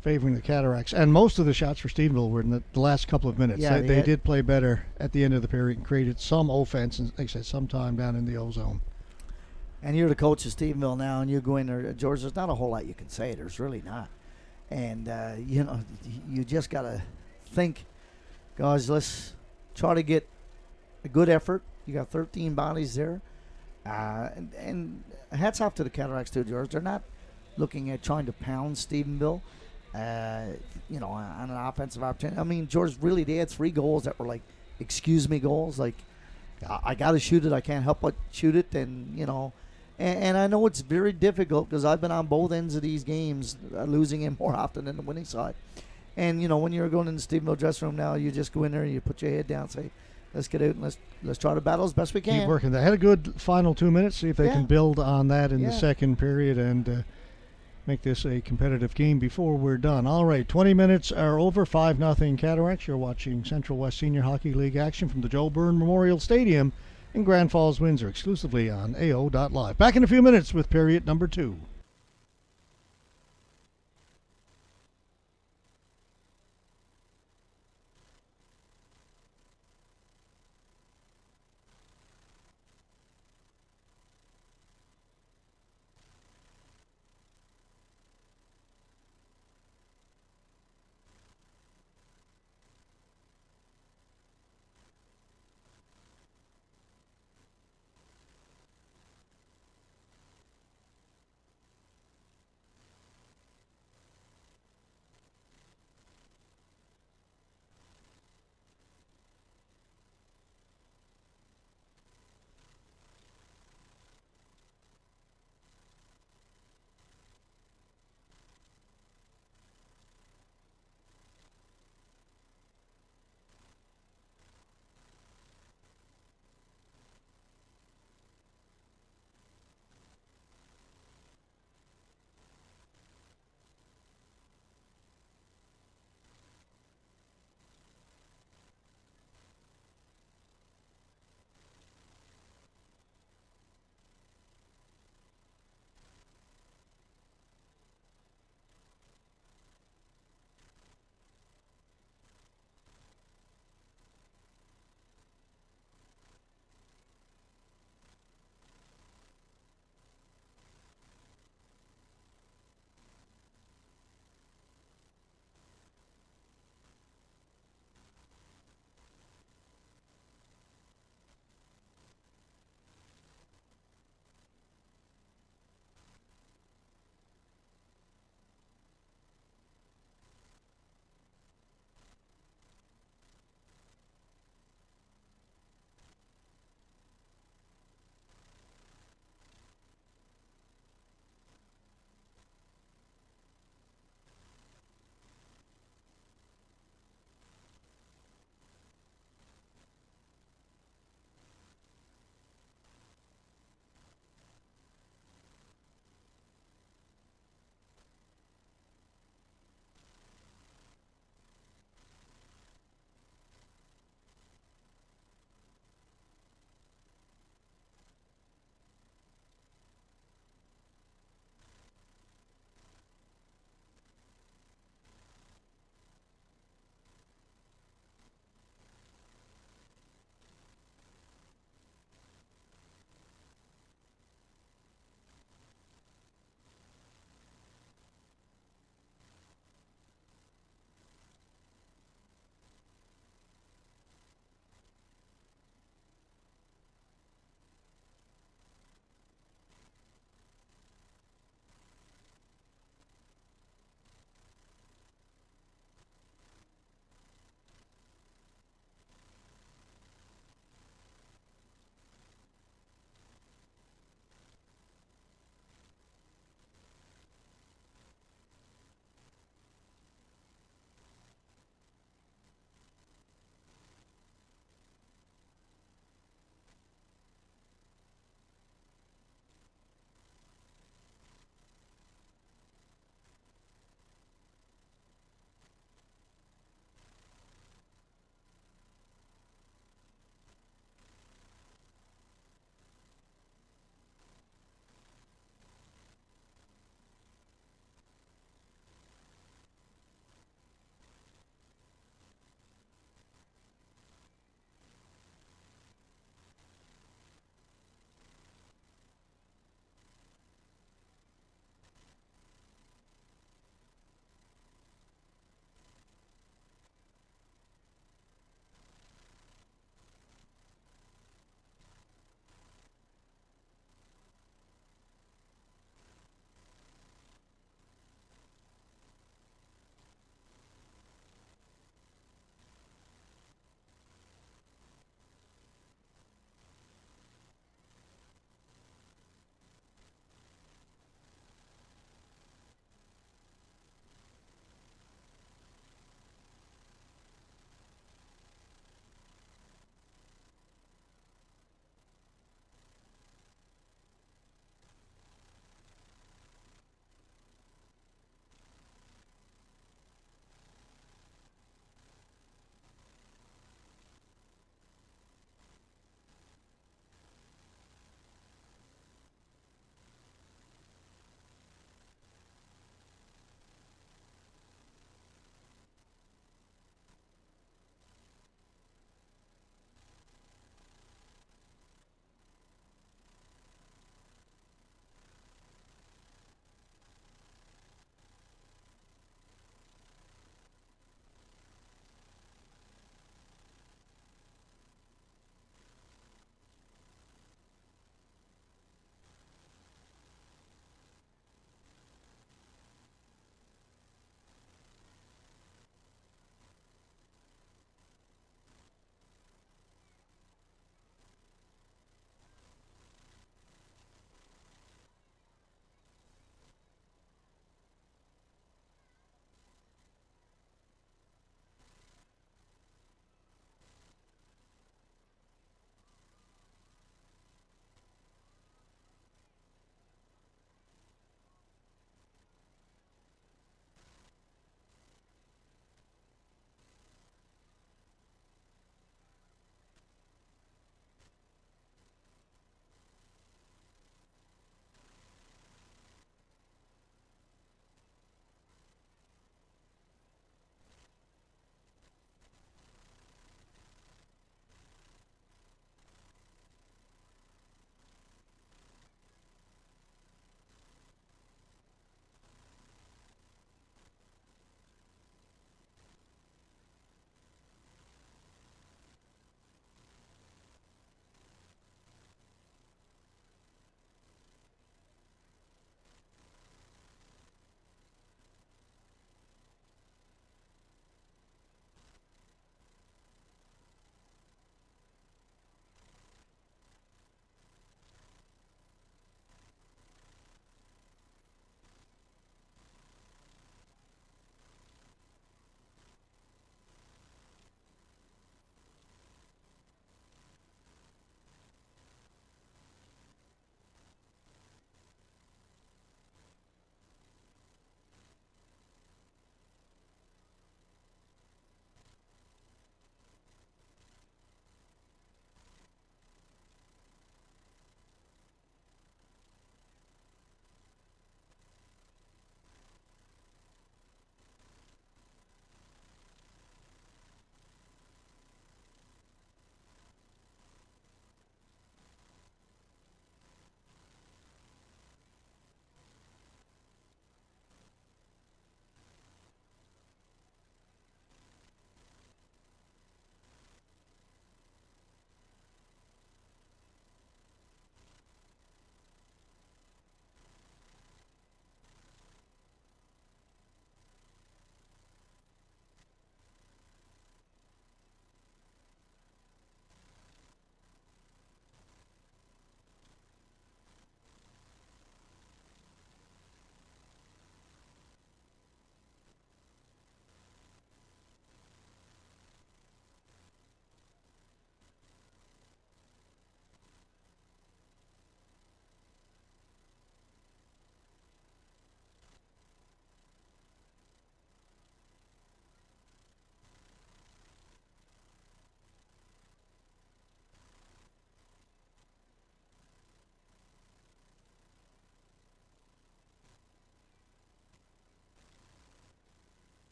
favoring the Cataracts. And most of the shots for Stephenville were in the last couple of minutes. Yeah, they did play better at the end of the period and created some offense, and like I said, some time down in the O-zone. And you're the coach of Stephenville now, and you go in there, George, there's not a whole lot you can say. There's really not. And, you just got to think, guys, let's try to get a good effort. You got 13 bodies there. And hats off to the Cataracts too, George. They're not looking at trying to pound Stephenville, on an offensive opportunity. I mean, George, really, they had 3 goals that were like, excuse me goals. Like, I got to shoot it. I can't help but shoot it. And I know it's very difficult because I've been on both ends of these games, losing it more often than the winning side. And, when you're going in the Stephenville dressing room now, you just go in there and you put your head down and say, let's get out and let's try to battle as best we can. Keep working. They had a good final 2 minutes. See if they can build on that in the second period and make this a competitive game before we're done. All right, 20 minutes are over. 5-0 Cataracts. You're watching Central West Senior Hockey League action from the Joe Byrne Memorial Stadium in Grand Falls, Windsor, exclusively on AO.live. Back in a few minutes with period number 2.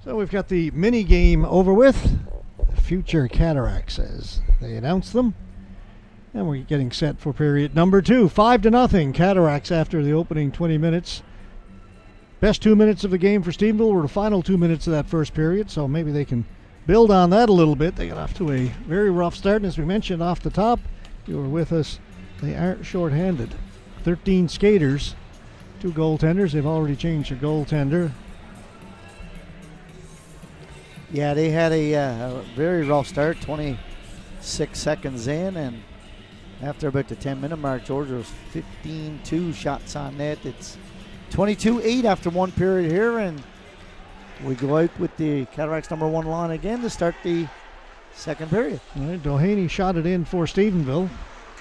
So we've got the mini game over with. Future Cataracts as they announce them. And we're getting set for period number 2. 5-0 Cataracts after the opening 20 minutes. Best 2 minutes of the game for Stephenville were the final 2 minutes of that first period, so maybe they can build on that a little bit. They got off to a very rough start, and as we mentioned off the top, you were with us, they aren't short-handed. 13 skaters, 2 goaltenders. They've already changed their goaltender. Yeah, they had a very rough start, 26 seconds in, and after about the 10-minute mark, Georgia was 15-2 shots on net. It's 22-8 after one period here, and we go out with the Cataracts number 1 line again to start the second period. All right, Doheny shot it in for Stephenville.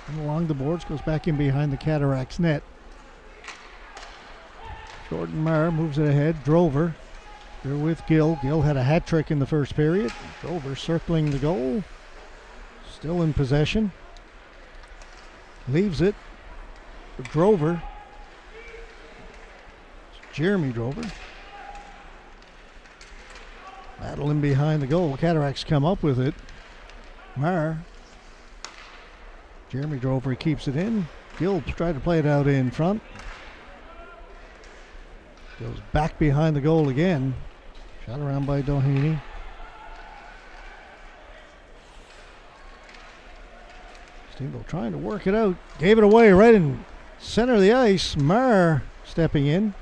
And along the boards, goes back in behind the Cataracts net. Jordan Marr moves it ahead. Drover. They're with Gill. Gill had a hat trick in the first period. Drover circling the goal. Still in possession. Leaves it for Drover. It's Jeremy Drover. Battling behind the goal. Cataracts come up with it. Marr. Jeremy Drover keeps it in. Gill tried to play it out in front. Goes back behind the goal again. Shot around by Doheny. Stephenville trying to work it out. Gave it away right in center of the ice. Marr stepping in.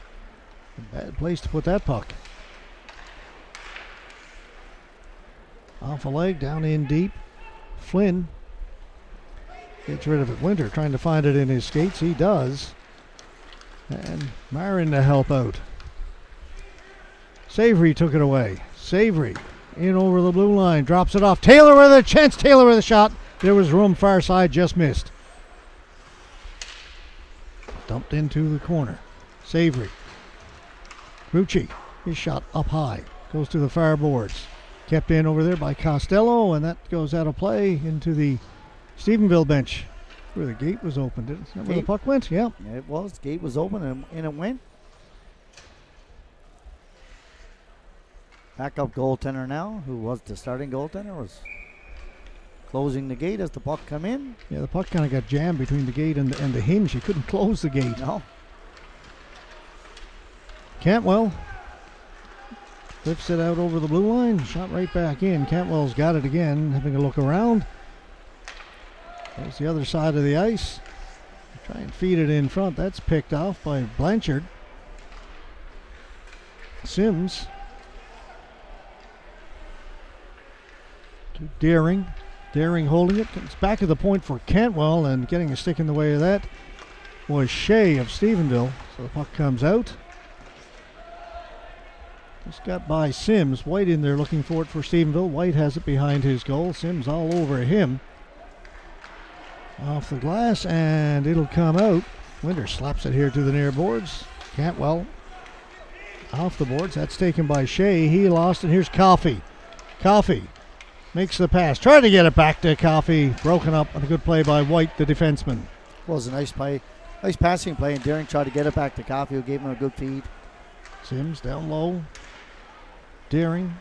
A bad place to put that puck. Off a leg, down in deep. Flynn gets rid of it. Winter trying to find it in his skates. He does. And Marr in to help out. Savory took it away. Savory in over the blue line. Drops it off. Taylor with a chance. Taylor with a shot. There was room far side. Just missed. Dumped into the corner. Savory. Rucci. His shot up high. Goes to the far boards. Kept in over there by Costello. And that goes out of play into the Stephenville bench where the gate was opened. Isn't that where the puck went? Yeah. It was. The gate was open and it went. Backup goaltender now, who was the starting goaltender, was closing the gate as the puck come in. Yeah, the puck kind of got jammed between the gate and the hinge. He couldn't close the gate. No. Cantwell lifts it out over the blue line. Shot right back in. Cantwell's got it again, having a look around. There's the other side of the ice. Try and feed it in front. That's picked off by Blanchard. Sims to Deering. Deering holding it. It's back at the point for Cantwell, and getting a stick in the way of that was Shea of Stephenville. So the puck comes out. Just got by Sims. White in there looking for it for Stephenville. White has it behind his goal. Sims all over him. Off the glass, and it'll come out. Winter slaps it here to the near boards. Cantwell off the boards. That's taken by Shea. He lost, and here's Coffey. Coffey makes the pass. Tried to get it back to Coffey. Broken up on a good play by White, the defenseman. Was a nice play. Nice passing play, and Deering tried to get it back to Coffey, who gave him a good feed. Sims down low. Deering.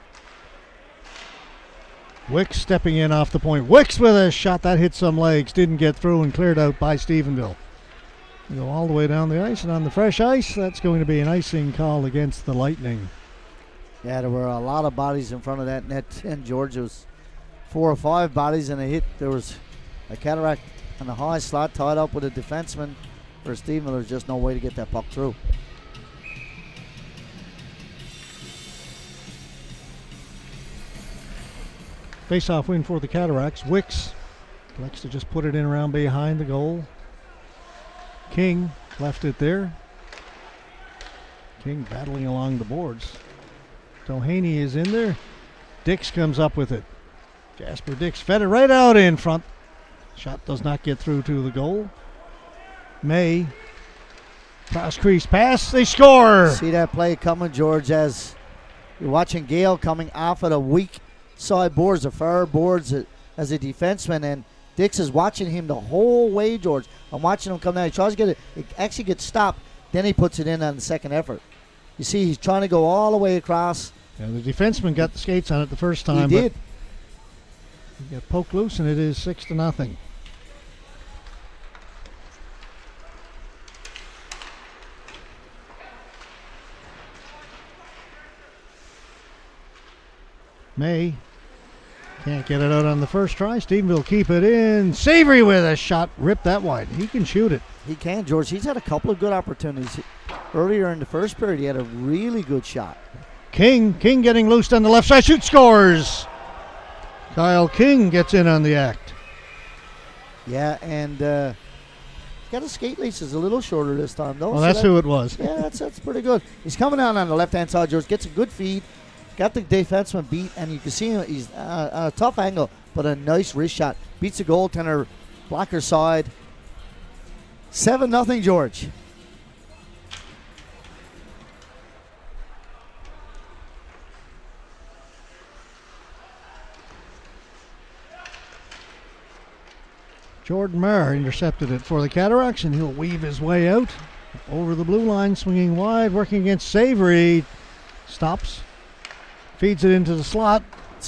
Wicks stepping in off the point. Wicks with a shot that hit some legs. Didn't get through and cleared out by Stephenville. We go all the way down the ice, and on the fresh ice, that's going to be an icing call against the Lightning. Yeah, there were a lot of bodies in front of that net, and George was 4 or 5 bodies, and a hit. There was a Cataract on the high slot tied up with a defenseman. For Stephenville, there's just no way to get that puck through. Face-off win for the Cataracts. Wicks likes to just put it in around behind the goal. King left it there. King battling along the boards. Doheny is in there. Dix comes up with it. Jasper Dix fed it right out in front. Shot does not get through to the goal. May. Cross crease pass. They score! See that play coming, George, as you're watching Gale coming off of the weak side boards, the far boards as a defenseman, and Dix is watching him the whole way, George. I'm watching him come down. He tries to get it. It actually gets stopped. Then he puts it in on the second effort. You see, he's trying to go all the way across Yeah, the defenseman got the skates on it the first time. He did. But he got poked loose, and it is 6-0. May can't get it out on the first try. Stephenville keep it in. Savory with a shot. Rip that wide. He can shoot it. He can, George. He's had a couple of good opportunities. Earlier in the first period, he had a really good shot. King getting loose on the left side. Shoot, scores. Kyle King gets in on the act. Yeah, and he's got his skate laces a little shorter this time, though. Well, that's who it was. Yeah, that's pretty good. He's coming out on the left-hand side, George. Gets a good feed. Got the defenseman beat, and you can see him. He's on a tough angle, but a nice wrist shot. Beats the goaltender, blocker side. 7-0, George. Jordan Maher intercepted it for the Cataracts, and he'll weave his way out over the blue line, swinging wide, working against Savory. Stops, feeds it into the slot.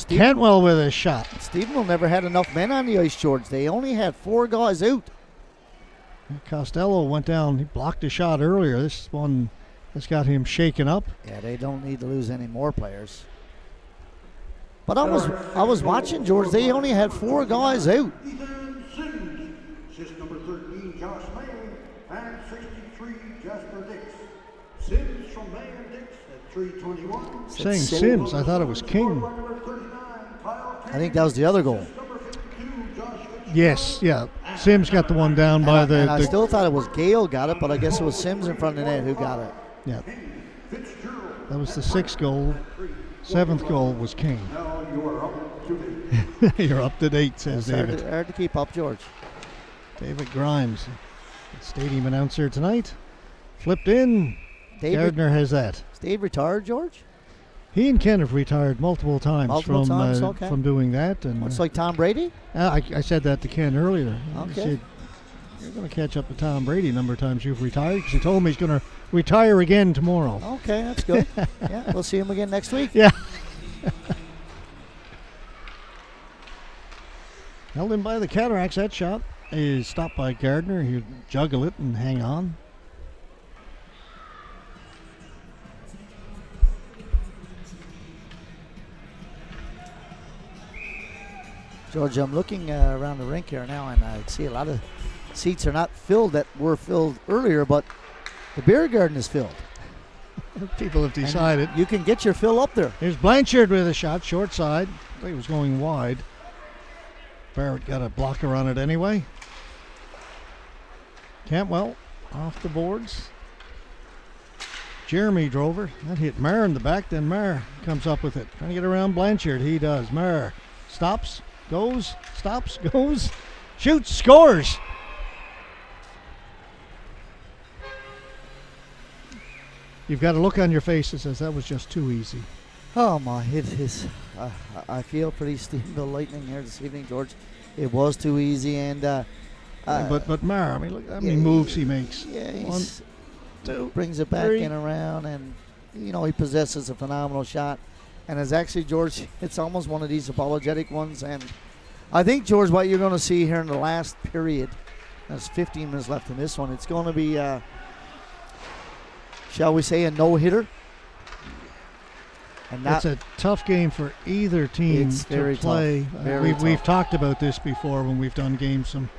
Cantwell with a shot. Stephenville never had enough men on the ice, George. They only had 4 guys out. Costello went down. He blocked a shot earlier. This one has got him shaken up. Yeah, they don't need to lose any more players. But I was watching, George. They only had 4 guys out. Ethan Sims, assist number 13, Josh Mayen, and 63, Jasper Dix. Sims from Mayen Dix at 321. Saying Sims, I thought it was King. Number 39, Kyle I think that was the other goal. Number 52, Josh Fitzgerald. Yes, yeah. Sims got the one down by And I the still thought it was Gale got it, but I guess it was Sims in front of the net who got it. yeah. Fitzgerald. That was the 6th goal. 7th goal was King. Now you are up to date. You're up to date, says It's David. hard to keep up, George. David Grimes, stadium announcer tonight. Flipped in. Gardner has that. Is Dave retired, George? He and Ken have retired multiple times, Okay. from doing that. And It's like Tom Brady? I said that to Ken earlier. I Okay. said, you're going to catch up to Tom Brady a number of times you've retired, because he told me he's going to retire again tomorrow. Okay, that's good. Yeah, we'll see him again next week. Yeah. Held in by the Cataracts. That shot is stopped by Gardner. He'll juggle it and hang on. George, I'm looking around the rink here now, and I see a lot of seats are not filled that were filled earlier, but the beer garden is filled. People have decided. You can get your fill up there. Here's Blanchard with a shot, short side. I think it was going wide. Barrett got a blocker on it anyway. Cantwell off the boards. Jeremy Drover. That hit Maher in the back, then Maher comes up with it. Trying to get around Blanchard. He does. Maher stops, goes, stops, goes, shoots, scores. You've got a look on your face that says that was just too easy. Oh my, it is. I feel for these Stephenville Lightning here this evening, George. It was too easy, and but Maher, I mean, look how many moves he makes. yeah, One, he two, brings it back 3. in around, and he possesses a phenomenal shot. And it's actually, George, it's almost one of these apologetic ones. And I think, George, what you're going to see here in the last period, there's 15 minutes left in this one, it's going to be, shall we say, a no-hitter. And It's a tough game for either team It's to very play. tough. Very We've tough. talked about this before when we've done games, some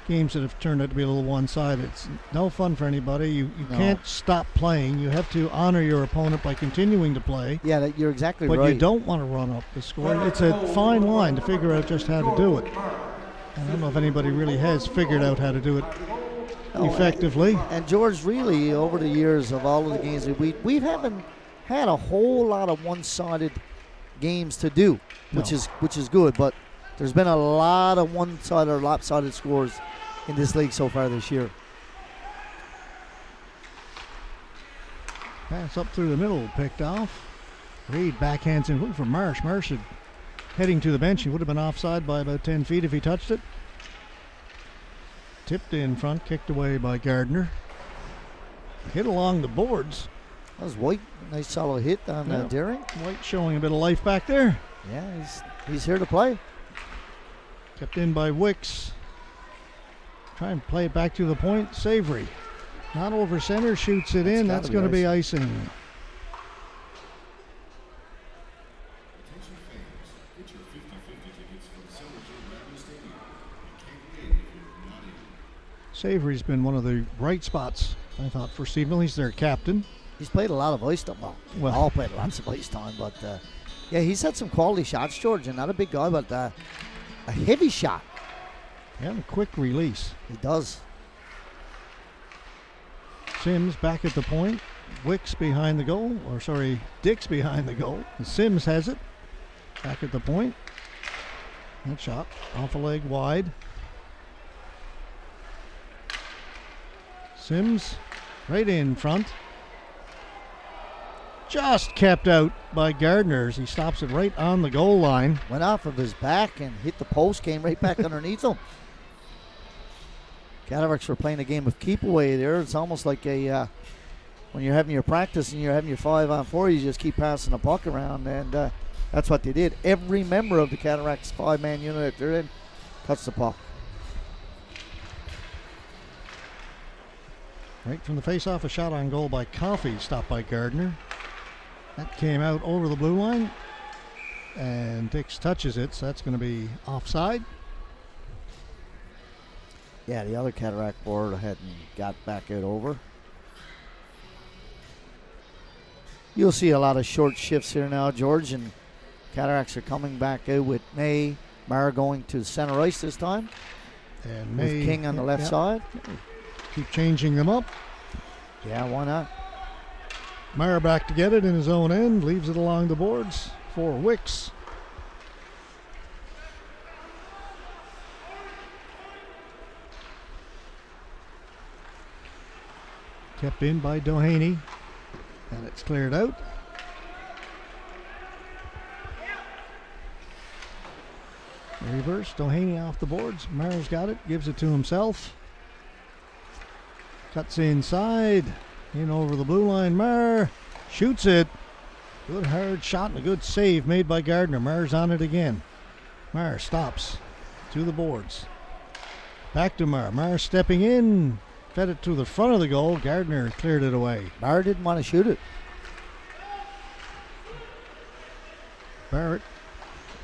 games that have turned out to be a little one-sided. It's no fun for anybody. You No. can't stop playing. You have to honor your opponent by continuing to play. Yeah, you're exactly But right. you don't want to run up the score. It's a fine line to figure out just how to do it. I don't know if anybody really has figured out how to do it effectively. And George, really, over the years of all of the games, we haven't had a whole lot of one-sided games to do, which is good. But there's been a lot of one-sided or lopsided scores in this league so far this year. Pass up through the middle, picked off. Reed backhands in for Marsh. Marsh heading to the bench. He would have been offside by about 10 feet if he touched it. Tipped in front, kicked away by Gardner. Hit along the boards. That was White. Nice solid hit on Yeah. Deering. White showing a bit of life back there. Yeah, he's here to play. Kept in by Wicks. Try and play it back to the point. Savory. Not over center. Shoots it in. That's going to be icing. Savory's been one of the bright spots, I thought, for Steveville. He's their captain. He's played a lot of ice time. Well, all played lots of ice time, but yeah, he's had some quality shots, George, and not a big guy, but a heavy shot. And a quick release. He does. Sims back at the point. Wicks behind the goal. Or sorry, Dick's behind the goal. And Sims has it. Back at the point. That shot off a leg wide. Sims right in front. Just kept out by Gardner as he stops it right on the goal line. Went off of his back and hit the post, came right back underneath him. Cataracts were playing a game of keep away there. It's almost like a when you're having your practice and you're having your 5-on-4, you just keep passing the puck around, and that's what they did. Every member of the Cataracts 5-man unit that they're in touched the puck. Right from the face-off, a shot on goal by Coffey, stopped by Gardner. That came out over the blue line, and Dix touches it, so that's going to be offside. Yeah, the other Cataract board hadn't got back out over. You'll see a lot of short shifts here now, George, and Cataracts are coming back out with May, Maher going to center ice this time, And with May, King on the left yeah, side. keep changing them up. Yeah, why not? Maher back to get it in his own end, leaves it along the boards for Wicks. Kept in by Doheny, and it's cleared out. Reverse, Doheny off the boards. Maher's got it, gives it to himself. Cuts inside, in over the blue line. Maher shoots it. Good hard shot and a good save made by Gardner. Maher's on it again. Maher stops to the boards. Back to Maher. Maher stepping in. Fed it to the front of the goal. Gardner cleared it away. Maher didn't want to shoot it. Barrett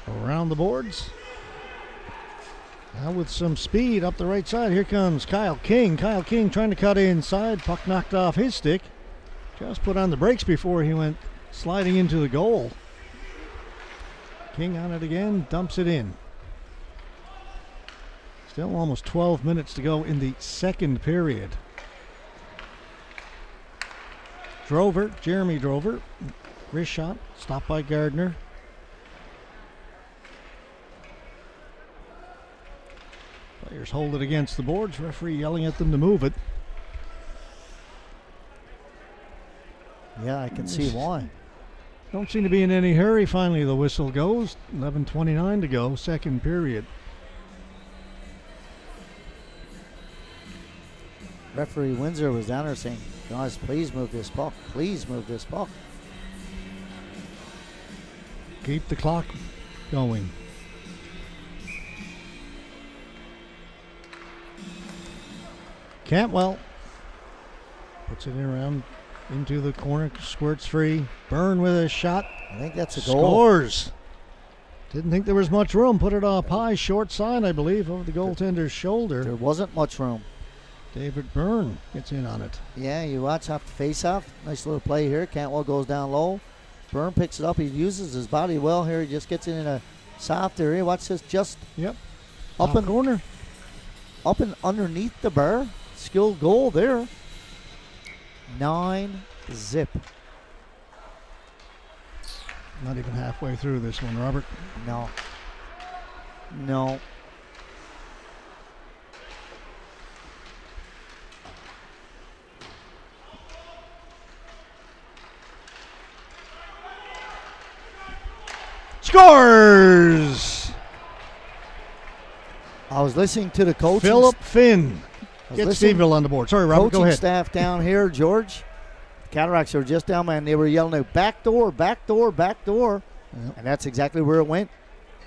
around the boards. Now with some speed up the right side. Here comes Kyle King. Kyle King trying to cut inside. Puck knocked off his stick. Just put on the brakes before he went sliding into the goal. King on it again. Dumps it in. Still almost 12 minutes to go in the second period. Drover, Jeremy Drover. Wrist shot. Stopped by Gardner. Players hold it against the boards. Referee yelling at them to move it. Yeah, I can see why. Don't seem to be in any hurry. Finally, the whistle goes. 11:29 to go, second period. Referee Windsor was down there saying, guys, please move this puck. Please move this puck. Keep the clock going. Cantwell puts it in around into the corner, squirts free. Byrne with a shot. I think that's a goal. Scores. Didn't think there was much room. Put it up high, short side, I believe, over the goaltender's shoulder. There wasn't much room. David Byrne gets in on it. Yeah, you watch off the face-off. Nice little play here. Cantwell goes down low. Byrne picks it up. He uses his body well here. He just gets it in a soft area. Watch this. Just Yep. up Top and corner. up and underneath the bar. Skilled goal there. 9-zip. Not even halfway through this one, Robert. No. No. Scores! I was listening to the coaching Philip Finn I was gets listening- Steveville on the board. Sorry, Robert, coaching go ahead. staff down here, George. Cataracts were just down, man. They were yelling out, back door, back door, back door. Yep. And that's exactly where it went.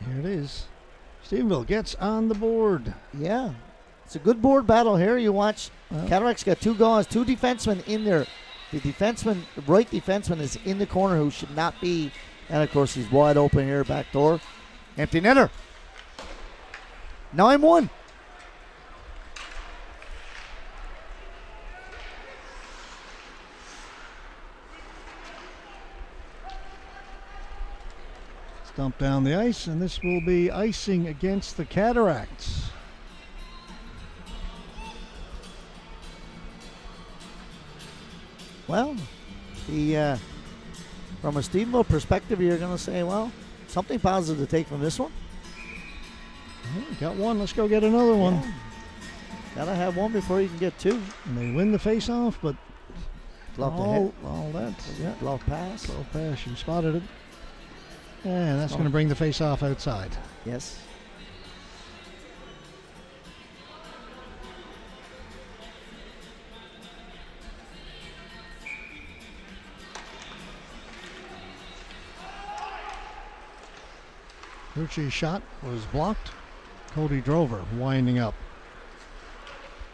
Here it is. Stephenville gets on the board. Yeah. It's a good board battle here. You watch. Well, Cataracts got two guys, two defensemen in there. The right defenseman is in the corner who should not be. And, of course, he's wide open here, back door. Empty netter. 9-1. Dump down the ice, and this will be icing against the Cataracts. Well, from a Stephenville perspective, you're going to say, well, something positive to take from this one. Got one. Let's go get another one. Yeah. Gotta have one before you can get two. And they win the face-off, but Glove to hit. all that. Yeah. Glove pass. Glove pass. You spotted it. And that's going to bring the face-off outside. Yes. Rucci's shot was blocked. Cody Drover winding up.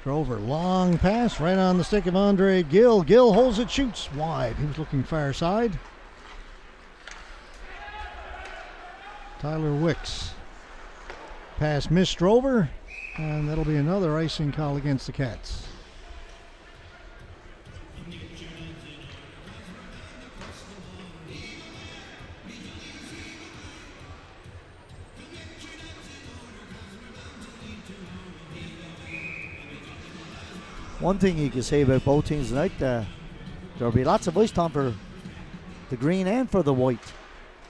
Drover, long pass right on the stick of Andre Gill. Gill holds it, shoots wide. He was looking far side. Tyler Wicks. Pass missed Drover, and that'll be another icing call against the Cats. One thing you can say about both teams tonight, there'll be lots of ice time for the green and for the white.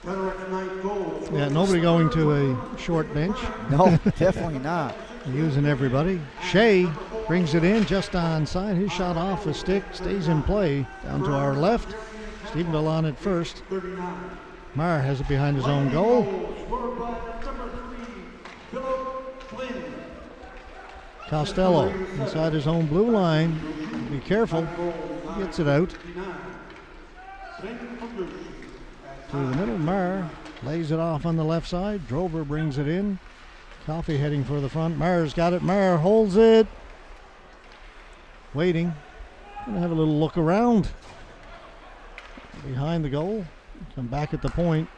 Cataracts ninth goal. Yeah, nobody going to a short bench. No, definitely not. Using everybody. Shea brings it in just onside. His shot off the stick, stays in play down to our left. Stephenville on it first. 39. Meyer has it behind his own goal. Scored by number 3, Philip Flynn. Costello inside his own blue line. Be careful. He gets it out to the middle. Meyer lays it off on the left side. Drover brings it in. Coffey heading for the front. Meyer's got it. Meyer holds it. Waiting. Gonna have a little look around. Behind the goal. Come back at the point.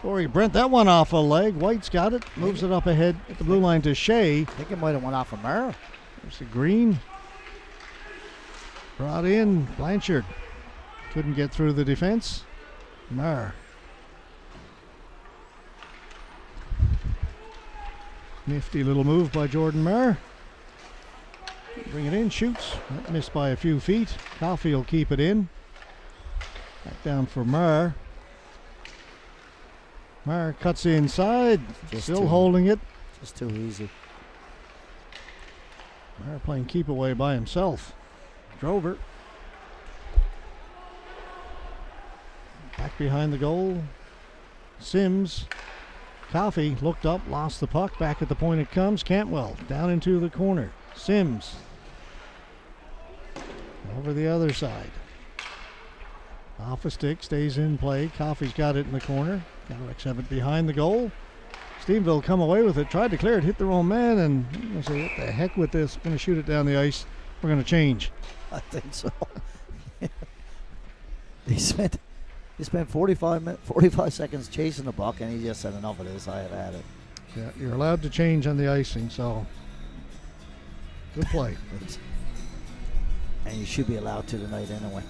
Corey Brent, that one off a leg. White's got it. Moves it up ahead at the blue line to Shea. I think it might have went off of Murr. There's the green. Brought in. Blanchard. Couldn't get through the defense. Meyer. Nifty little move by Jordan Meyer. Bring it in, shoots. That missed by a few feet. Coffey will keep it in. Back down for Meyer. Meyer cuts inside. Still holding it. Just too easy. Meyer playing keep away by himself. Drover. Back behind the goal. Sims. Coffey looked up, lost the puck. Back at the point it comes. Cantwell down into the corner. Sims. Over the other side. Off a stick, stays in play. Coffey's got it in the corner. Cataracts have it behind the goal. Stephenville come away with it, tried to clear it, hit the wrong man, and I'm going to say, what the heck with this? Going to shoot it down the ice. We're going to change. I think so. He spent 45 seconds chasing the puck, and he just said, enough of this. I have had it. Yeah, you're allowed to change on the icing, so good play. And you should be allowed to tonight anyway.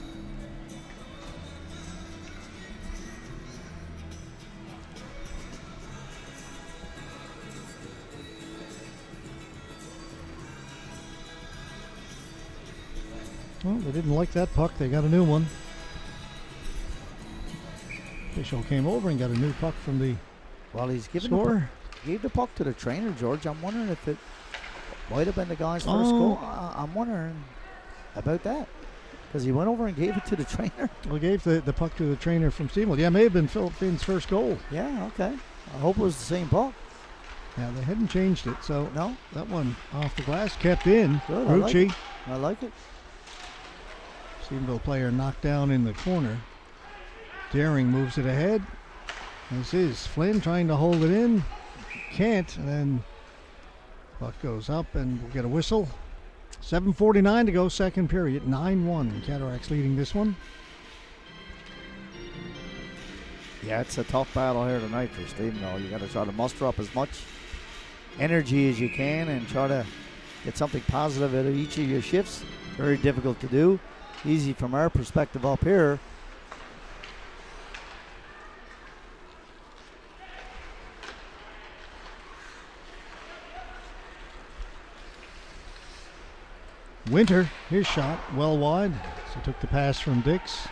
Well, they didn't like that puck. They got a new one. Official came over and got a new puck from the Well, he's given scorer. gave the puck to the trainer, George. I'm wondering if it might have been the guy's first goal. I'm wondering about that. Because he went over and gave it to the trainer. Well, gave the puck to the trainer from Stephenville. Yeah, it may have been Philip Finn's first goal. Yeah, okay. I hope it was the same puck. Yeah, they hadn't changed it, so No? that one off the glass, kept in. Good, I like Rucci. I like it. Stephenville player knocked down in the corner. Daring moves it ahead. This is Flynn trying to hold it in. Can't, and then puck goes up and we'll get a whistle. 7:49 to go, second period. 9-1. Cataracts leading this one. Yeah, it's a tough battle here tonight for Stephenville. You got to try to muster up as much energy as you can and try to get something positive out of each of your shifts. Very difficult to do. Easy from our perspective up here. Winter, his shot, well wide. So took the pass from Dix.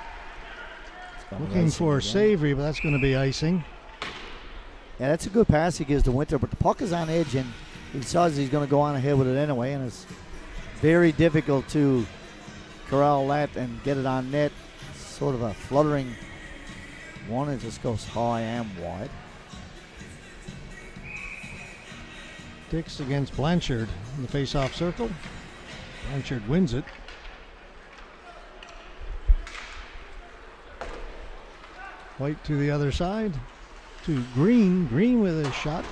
Looking for Savory, but that's going to be icing. Yeah, that's a good pass he gives to Winter, but the puck is on edge, and he decides he's going to go on ahead with it anyway, and it's very difficult to corral that and get it on net. Sort of a fluttering one. It just goes high and wide. Dix against Blanchard in the face-off circle. Blanchard wins it. White to the other side. To Green. Green with a shot.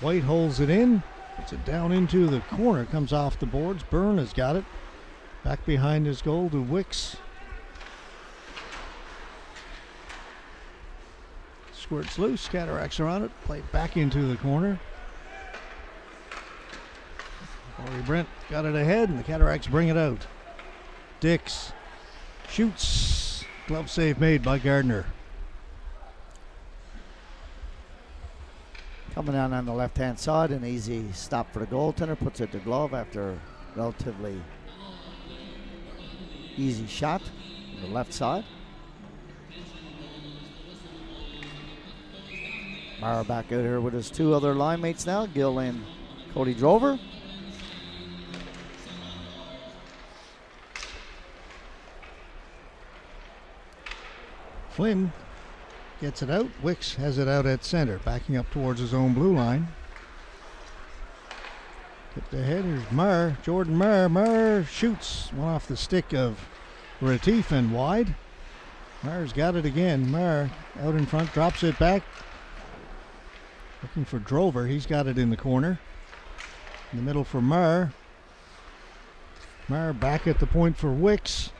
White holds it in. Puts it down into the corner. Comes off the boards. Byrne has got it. Back behind his goal to Wicks. Squirts loose. Cataracts are on it. Played back into the corner. Corey Brent got it ahead, and the Cataracts bring it out. Dix shoots. Glove save made by Gardner. Coming down on the left-hand side, an easy stop for the goaltender. Puts it to glove after a relatively easy shot on the left side. Mara back out here with his two other line mates now, Gill and Cody Drover. Flynn gets it out. Wicks has it out at center, backing up towards his own blue line. Tipped ahead. Here's Marr. Jordan Marr. Marr shoots one off the stick of Retief and wide. Marr's got it again. Marr out in front, drops it back. Looking for Drover. He's got it in the corner. In the middle for Marr. Marr back at the point for Wicks.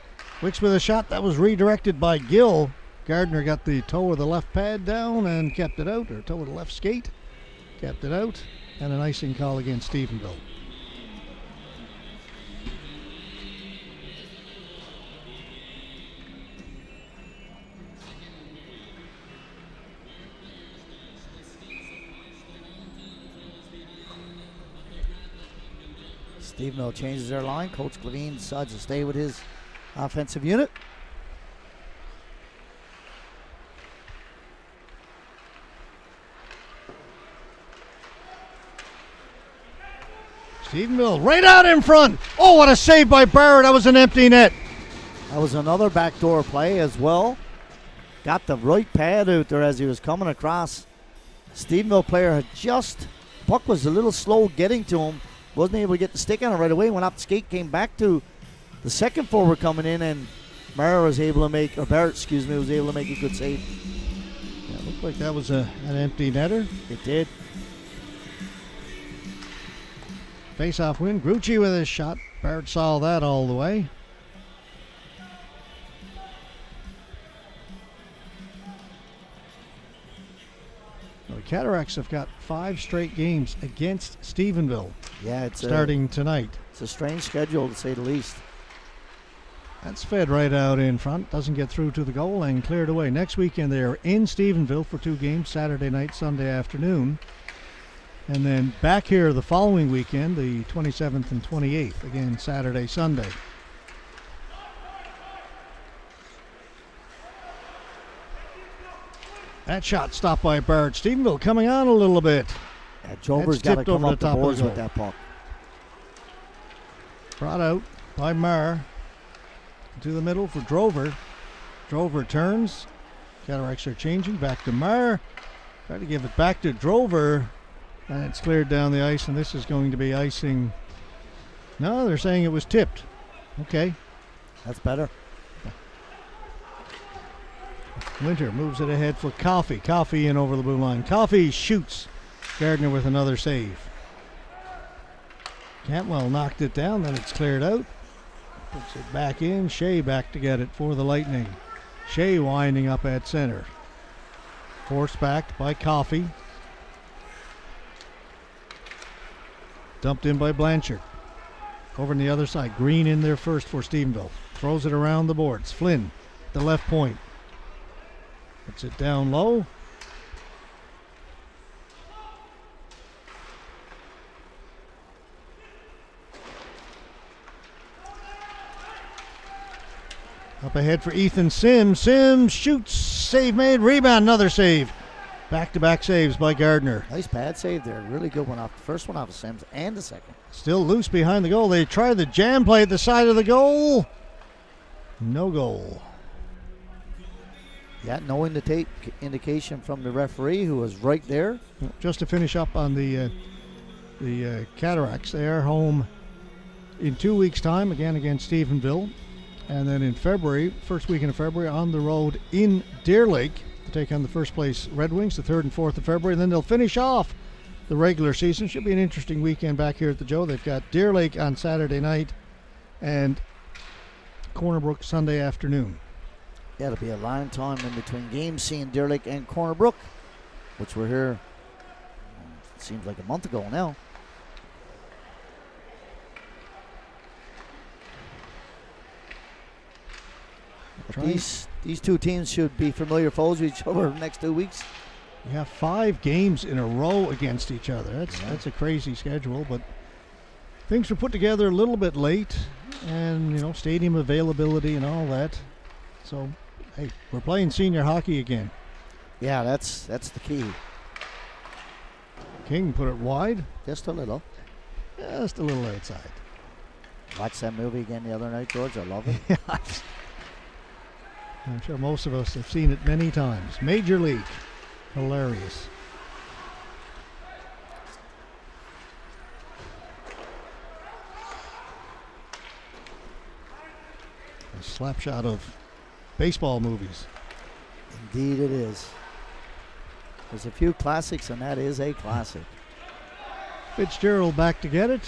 Wicks with a shot that was redirected by Gill. Gardner got the toe of the left pad down and kept it out, or toe of the left skate. Kept it out, and an icing call against Stephenville. Stephenville changes their line. Coach Levine decides to stay with his offensive unit. Stephenville right out in front. Oh, what a save by Barrett. That was an empty net. That was another backdoor play as well. Got the right pad out there as he was coming across. Stephenville player had just, puck was a little slow getting to him. Wasn't able to get the stick on it right away. Went up the skate, came back to the second forward coming in, and Barrett was able to make a good save. Yeah, it looked like that was an empty netter. It did. Face-off win. Grucci with his shot. Barrett saw that all the way. Well, the Cataracts have got 5 straight games against Stephenville. Yeah, it's starting tonight. It's a strange schedule to say the least. That's fed right out in front. Doesn't get through to the goal and cleared away. Next weekend they are in Stephenville for 2 games, Saturday night, Sunday afternoon. And then back here the following weekend, the 27th and 28th, again Saturday, Sunday. That shot stopped by Barrett. Stephenville coming on a little bit. Yeah, Jover's got to come up the boards with that puck. Brought out by Marr. To the middle for Drover. Drover turns. Cataracts are changing. Back to Marr. Try to give it back to Drover. And it's cleared down the ice, and this is going to be icing. No, they're saying it was tipped. Okay. That's better. Winter moves it ahead for Coffey. Coffey in over the blue line. Coffey shoots. Gardner with another save. Cantwell knocked it down, then it's cleared out. Puts it back in. Shea back to get it for the Lightning. Shea winding up at center. Forced back by Coffey. Dumped in by Blanchard. Over on the other side. Green in there first for Stephenville. Throws it around the boards. Flynn, the left point. Puts it down low. Up ahead for Ethan Sims. Sims shoots. Save made. Rebound. Another save. Back-to-back saves by Gardner. Nice pad save there. Really good one off. The first one off of Sims and the second. Still loose behind the goal. They try the jam play at the side of the goal. No goal. Yeah, no indication from the referee who was right there. Just to finish up on the Cataracts, they are home in 2 weeks' time, again against Stephenville. And then in February, first weekend of February, on the road in Deer Lake to take on the first place Red Wings, the 3rd and 4th of February. And then they'll finish off the regular season. Should be an interesting weekend back here at the Joe. They've got Deer Lake on Saturday night and Corner Brook Sunday afternoon. Yeah, it'll be a long time in between games seeing Deer Lake and Corner Brook, which we're here, it seems like a month ago now. But these two teams should be familiar foes with each other the next 2 weeks. You have 5 games in a row against each other. That's a crazy schedule, but things were put together a little bit late, and stadium availability and all that. So, hey, we're playing senior hockey again. Yeah, that's the key. King put it wide. Just a little. Just a little outside. Watched that movie again the other night, George. I love it. I'm sure most of us have seen it many times. Major League. Hilarious. A slap shot of baseball movies. Indeed it is. There's a few classics, and that is a classic. Fitzgerald back to get it.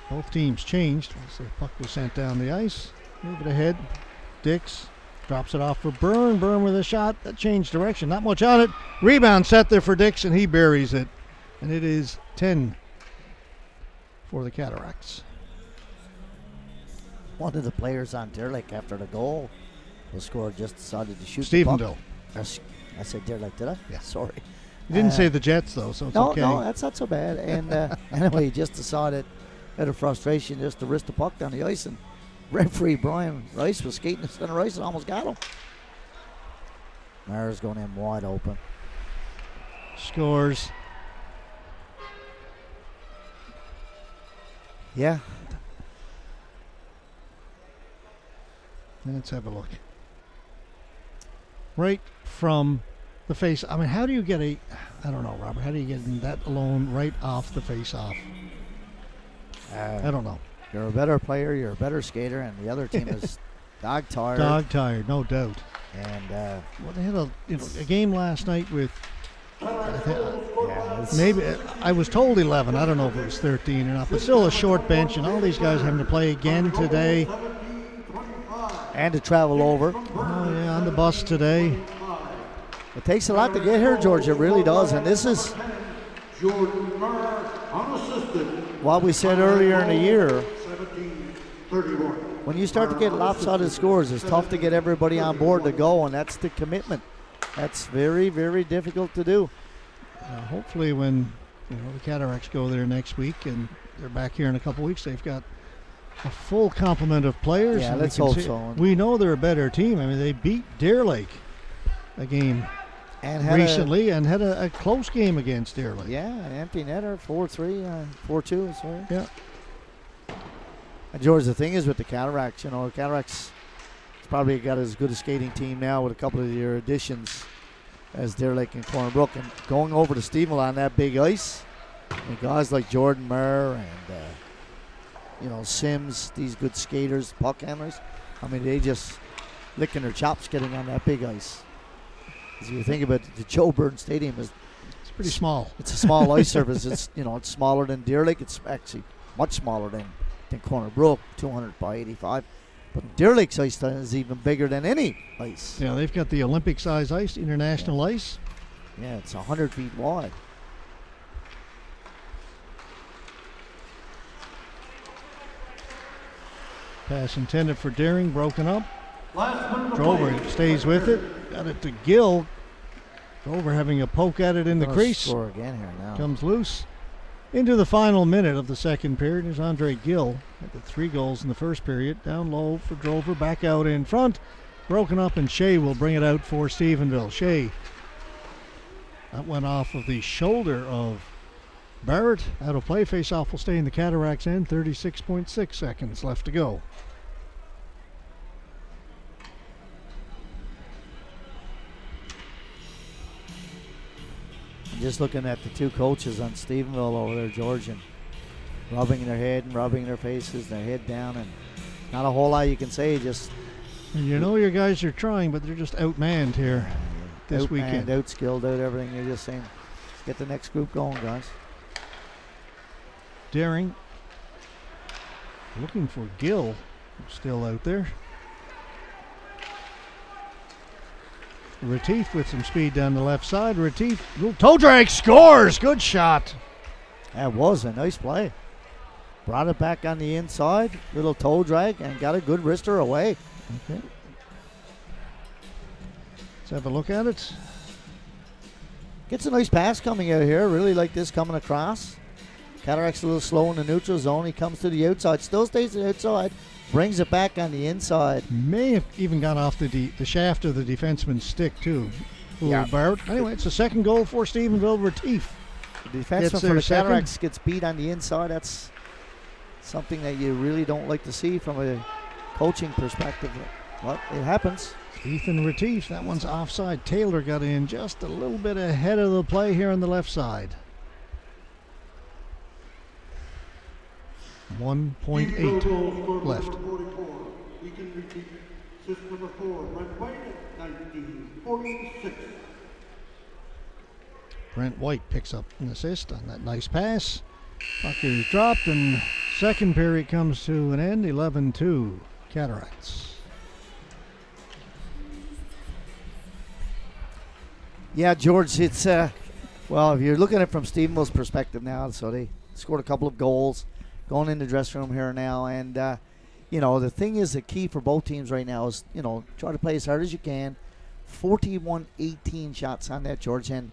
Both teams changed once the puck was sent down the ice. Move it ahead. Dix drops it off for Byrne. Byrne with a shot that changed direction. Not much on it. Rebound set there for Dix, and he buries it. And it is 10 for the Cataracts. One of the players on Deer Lake after the goal was scored just decided to shoot Stephenville. the puck. I said Deer Lake, did I? Yeah. Sorry. You didn't say the Jets, though, so it's okay. No, that's not so bad. And anyway, he just decided, out of frustration, just to wrist the puck down the ice. And referee Brian Rice was skating the center ice and almost got him. Mara's going in wide open. Scores. Yeah. Let's have a look. Right from the face. I mean, how do you get I don't know, Robert. How do you get that alone right off the face-off? I don't know. You're a better player, you're a better skater, and the other team is dog tired. Dog tired, no doubt. And well, they had a game last night with it's maybe I was told 11. I don't know if it was 13 or not, but still a short bench, and all these guys having to play again today. and to travel over. Oh yeah, on the bus today. It takes a lot to get here, George. It really does. And this is Jordan Murr, unassisted. what we said earlier in the year. 17-31. When you start to get lopsided scores, it's tough to get everybody on board to go, and that's the commitment. That's very, very difficult to do. Hopefully when the Cataracts go there next week and they're back here in a couple weeks, they've got a full complement of players. Yeah, and let's we can hope see, so. We know they're a better team. I mean, they beat Deer Lake a game And recently and had a close game against Deer Lake. Yeah, an empty netter, 4-3, 4-2, sorry. Yeah. And George, the thing is with the Cataracts, the Cataracts probably got as good a skating team now with a couple of their additions as Deer Lake and Corner Brook. And going over to Stephenville on that big ice, And guys like Jordan Murr and Sims, these good skaters, puck handlers. I mean, they just licking their chops getting on that big ice. As you think about it, the Joe Byrne Stadium is pretty small. It's a small ice surface. It's it's smaller than Deer Lake. It's actually much smaller than Corner Brook, 200 by 85. But Deer Lake's ice is even bigger than any ice. Yeah, they've got the Olympic size ice, international ice. Yeah, it's 100 feet wide. Pass intended for Deering, broken up. Last minute of Drover play. stays with it. Got it to Gill. Drover having a poke at it in the Gonna crease. Score again here now. Comes loose. Into the final minute of the second period is Andre Gill. Had the 3 goals in the first period. Down low for Drover. Back out in front. Broken up, and Shea will bring it out for Stephenville. Shea. That went off of the shoulder of Barrett. Out of play. Face-off will stay in the Cataracts end. 36.6 seconds left to go. Just looking at the two coaches on Stephenville over there, George, and rubbing their head and rubbing their faces, their head down, and not a whole lot you can say. Just You know your guys are trying, but they're just outmanned here this weekend. Outskilled, out everything. You're just saying, let's get the next group going, guys. Daring looking for Gill, still out there. Retief with some speed down the left side. Retief, little toe drag, scores. Good shot. That was a nice play. Brought it back on the inside, little toe drag, and got a good wrister away. Okay. Let's have a look at it. Gets a nice pass coming out here. Really like this coming across. Cataracts a little slow in the neutral zone. He comes to the outside, still stays to the outside, brings it back on the inside. May have even gone off the shaft of the defenseman's stick, too. Yeah. Barrett. Anyway, it's the second goal for Stephenville. Retief. The defenseman Gets for there the second. Cataracts gets beat on the inside. That's something that you really don't like to see from a coaching perspective. But it happens. Ethan Retief, that one's offside. Taylor got in just a little bit ahead of the play here on the left side. 1.8 left. Number 44. We can repeat. Assist number 4, Brent White at 1946. Brent White picks up an assist on that nice pass. Puck is dropped, and second period comes to an end. 11-2 Cataracts. Yeah, George, it's, well, if you're looking at it from Stephenville's perspective now, so they scored a couple of goals going in the dressing room here now. And, the thing is, the key for both teams right now is, try to play as hard as you can. 41-18 shots on that, George. And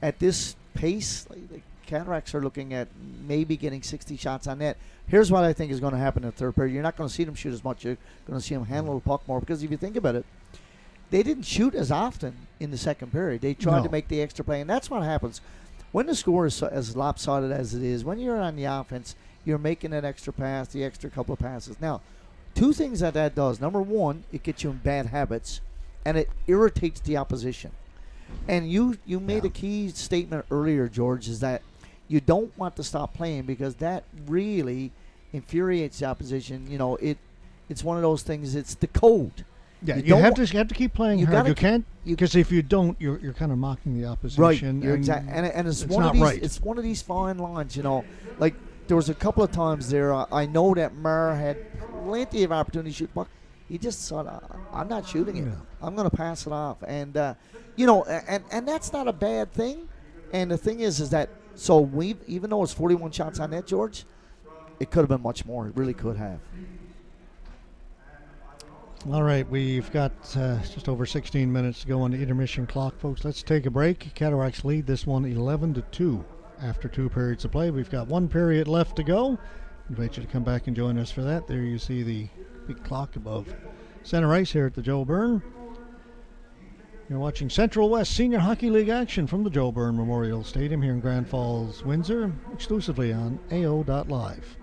at this pace, the Cataracts are looking at maybe getting 60 shots on net. Here's what I think is going to happen in the third period. You're not going to see them shoot as much. You're going to see them handle the puck more. Because if you think about it, they didn't shoot as often in the second period. They tried to make the extra play. And that's what happens. When the score is as lopsided as it is, when you're on the offense, you're making that extra pass, the extra couple of passes. Now, two things that does. Number one, it gets you in bad habits, and it irritates the opposition. And you made a key statement earlier, George, is that you don't want to stop playing because that really infuriates the opposition. It's one of those things. It's the code. Yeah, you have to keep playing hard. You can't, because if you don't, you're kind of mocking the opposition. Right, you're exactly, and it's one of these. Right. It's one of these fine lines. Like there was a couple of times there. I know that Murr had plenty of opportunity to shoot puck. He just thought, I'm not shooting it. Yeah. I'm going to pass it off, and and that's not a bad thing. And the thing is that even though it's 41 shots on net, George, it could have been much more. It really could have. All right, we've got just over 16 minutes to go on the intermission clock, folks. Let's take a break. Cataracts lead this one 11-2 after 2 periods of play. We've got 1 period left to go. Invite you to come back and join us for that. There you see the big clock above center ice here at the Joe Byrne. You're watching Central West Senior Hockey League action from the Joe Byrne Memorial Stadium here in Grand Falls, Windsor, exclusively on AO.live.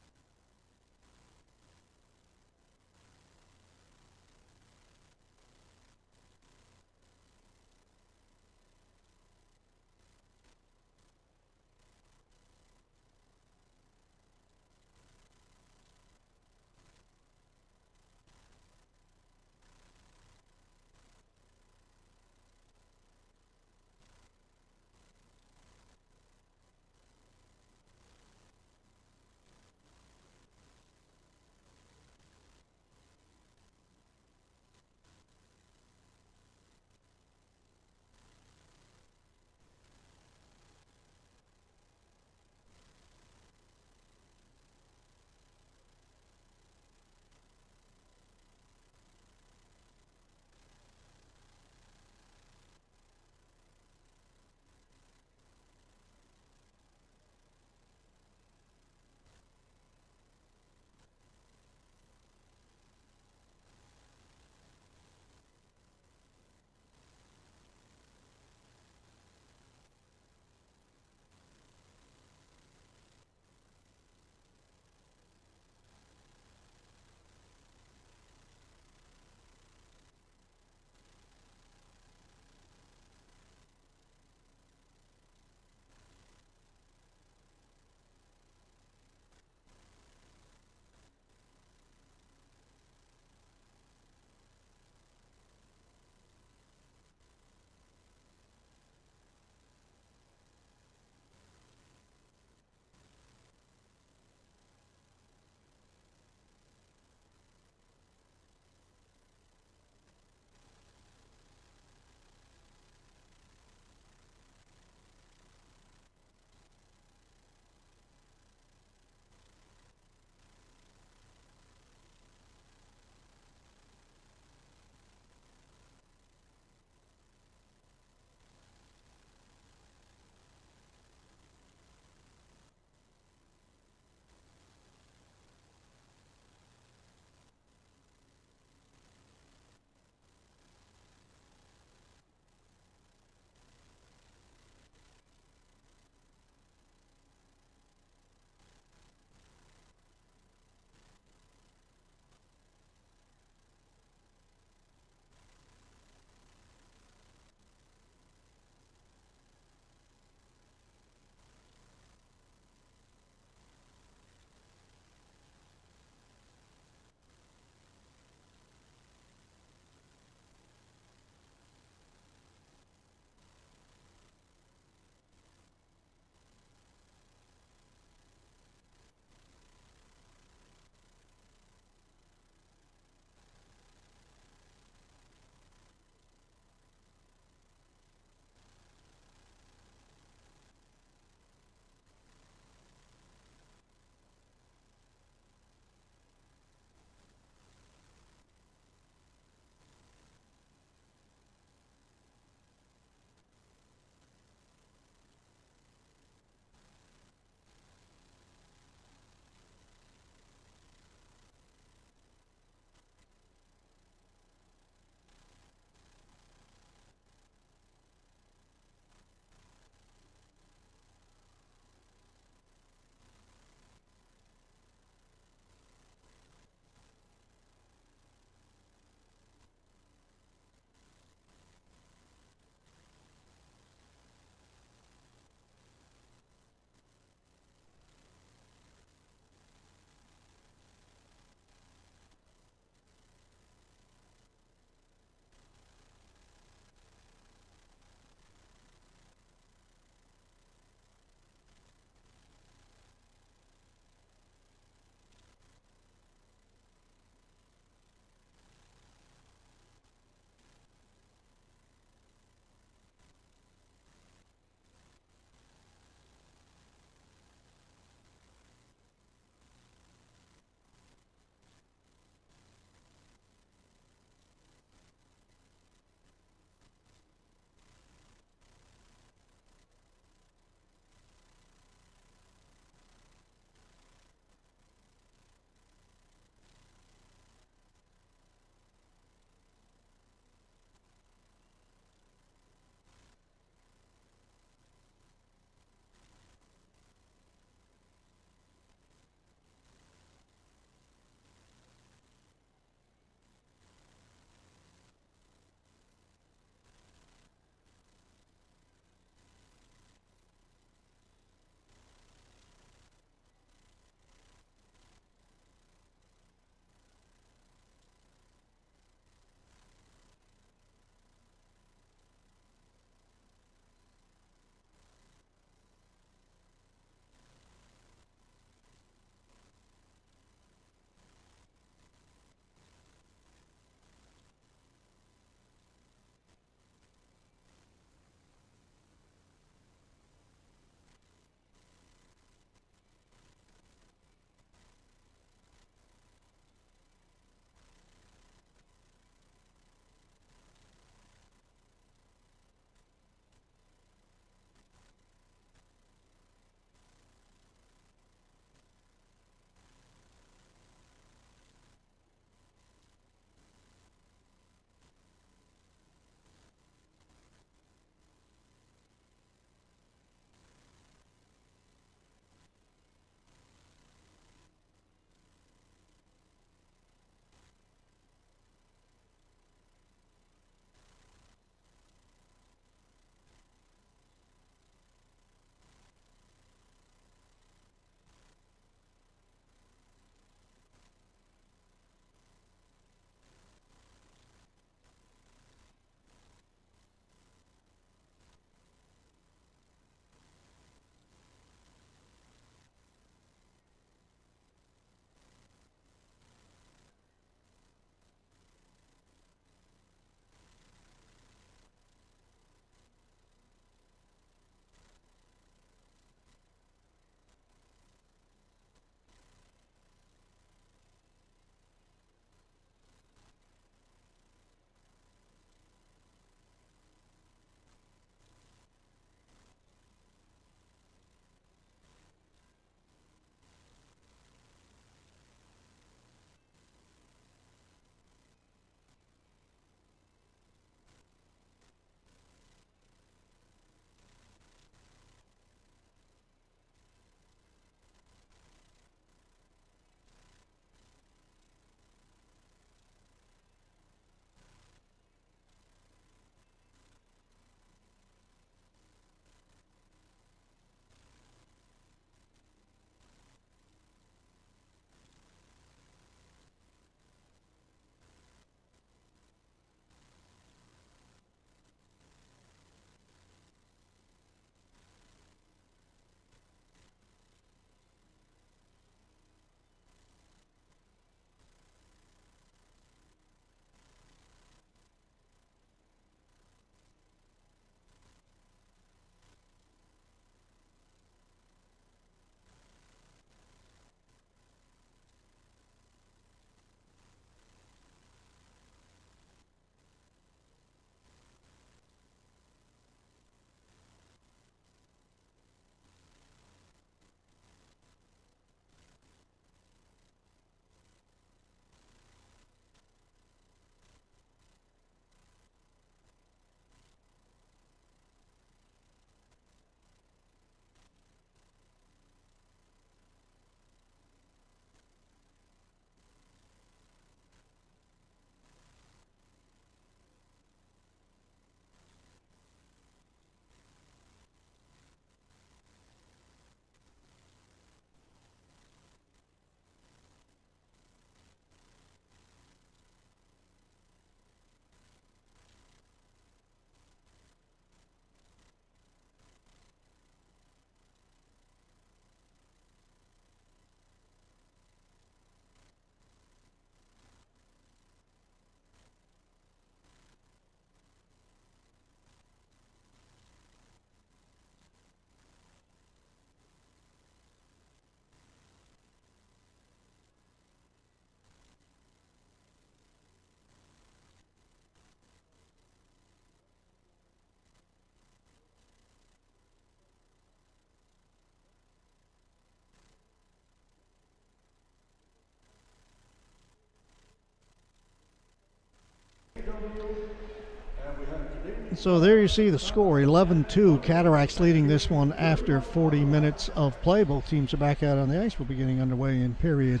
So there you see the score, 11-2. Cataracts leading this one after 40 minutes of play. Both teams are back out on the ice. We'll be getting underway in period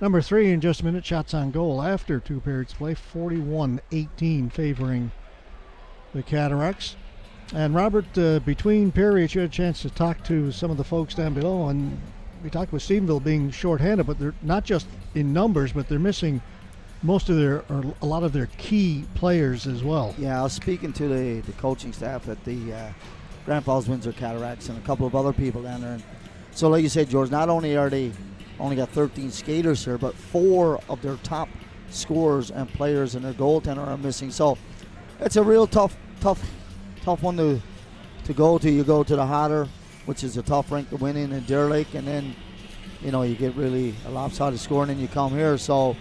number 3 in just a minute. Shots on goal after 2 periods of play, 41-18 favoring the Cataracts. And Robert, between periods, you had a chance to talk to some of the folks down below, and we talked with Stephenville being shorthanded, but they're not just in numbers, but they're missing most of their, or a lot of their key players as well. Yeah, I was speaking to the coaching staff at the Grand Falls Windsor Cataracts and a couple of other people down there. And so like you said, George, not only are they only got 13 skaters here, but 4 of their top scorers and players and their goaltender are missing. So it's a real tough one to go to. You go to the Hatter, which is a tough rink to win in Deer Lake, and then you get really a lopsided score, and then you come here. So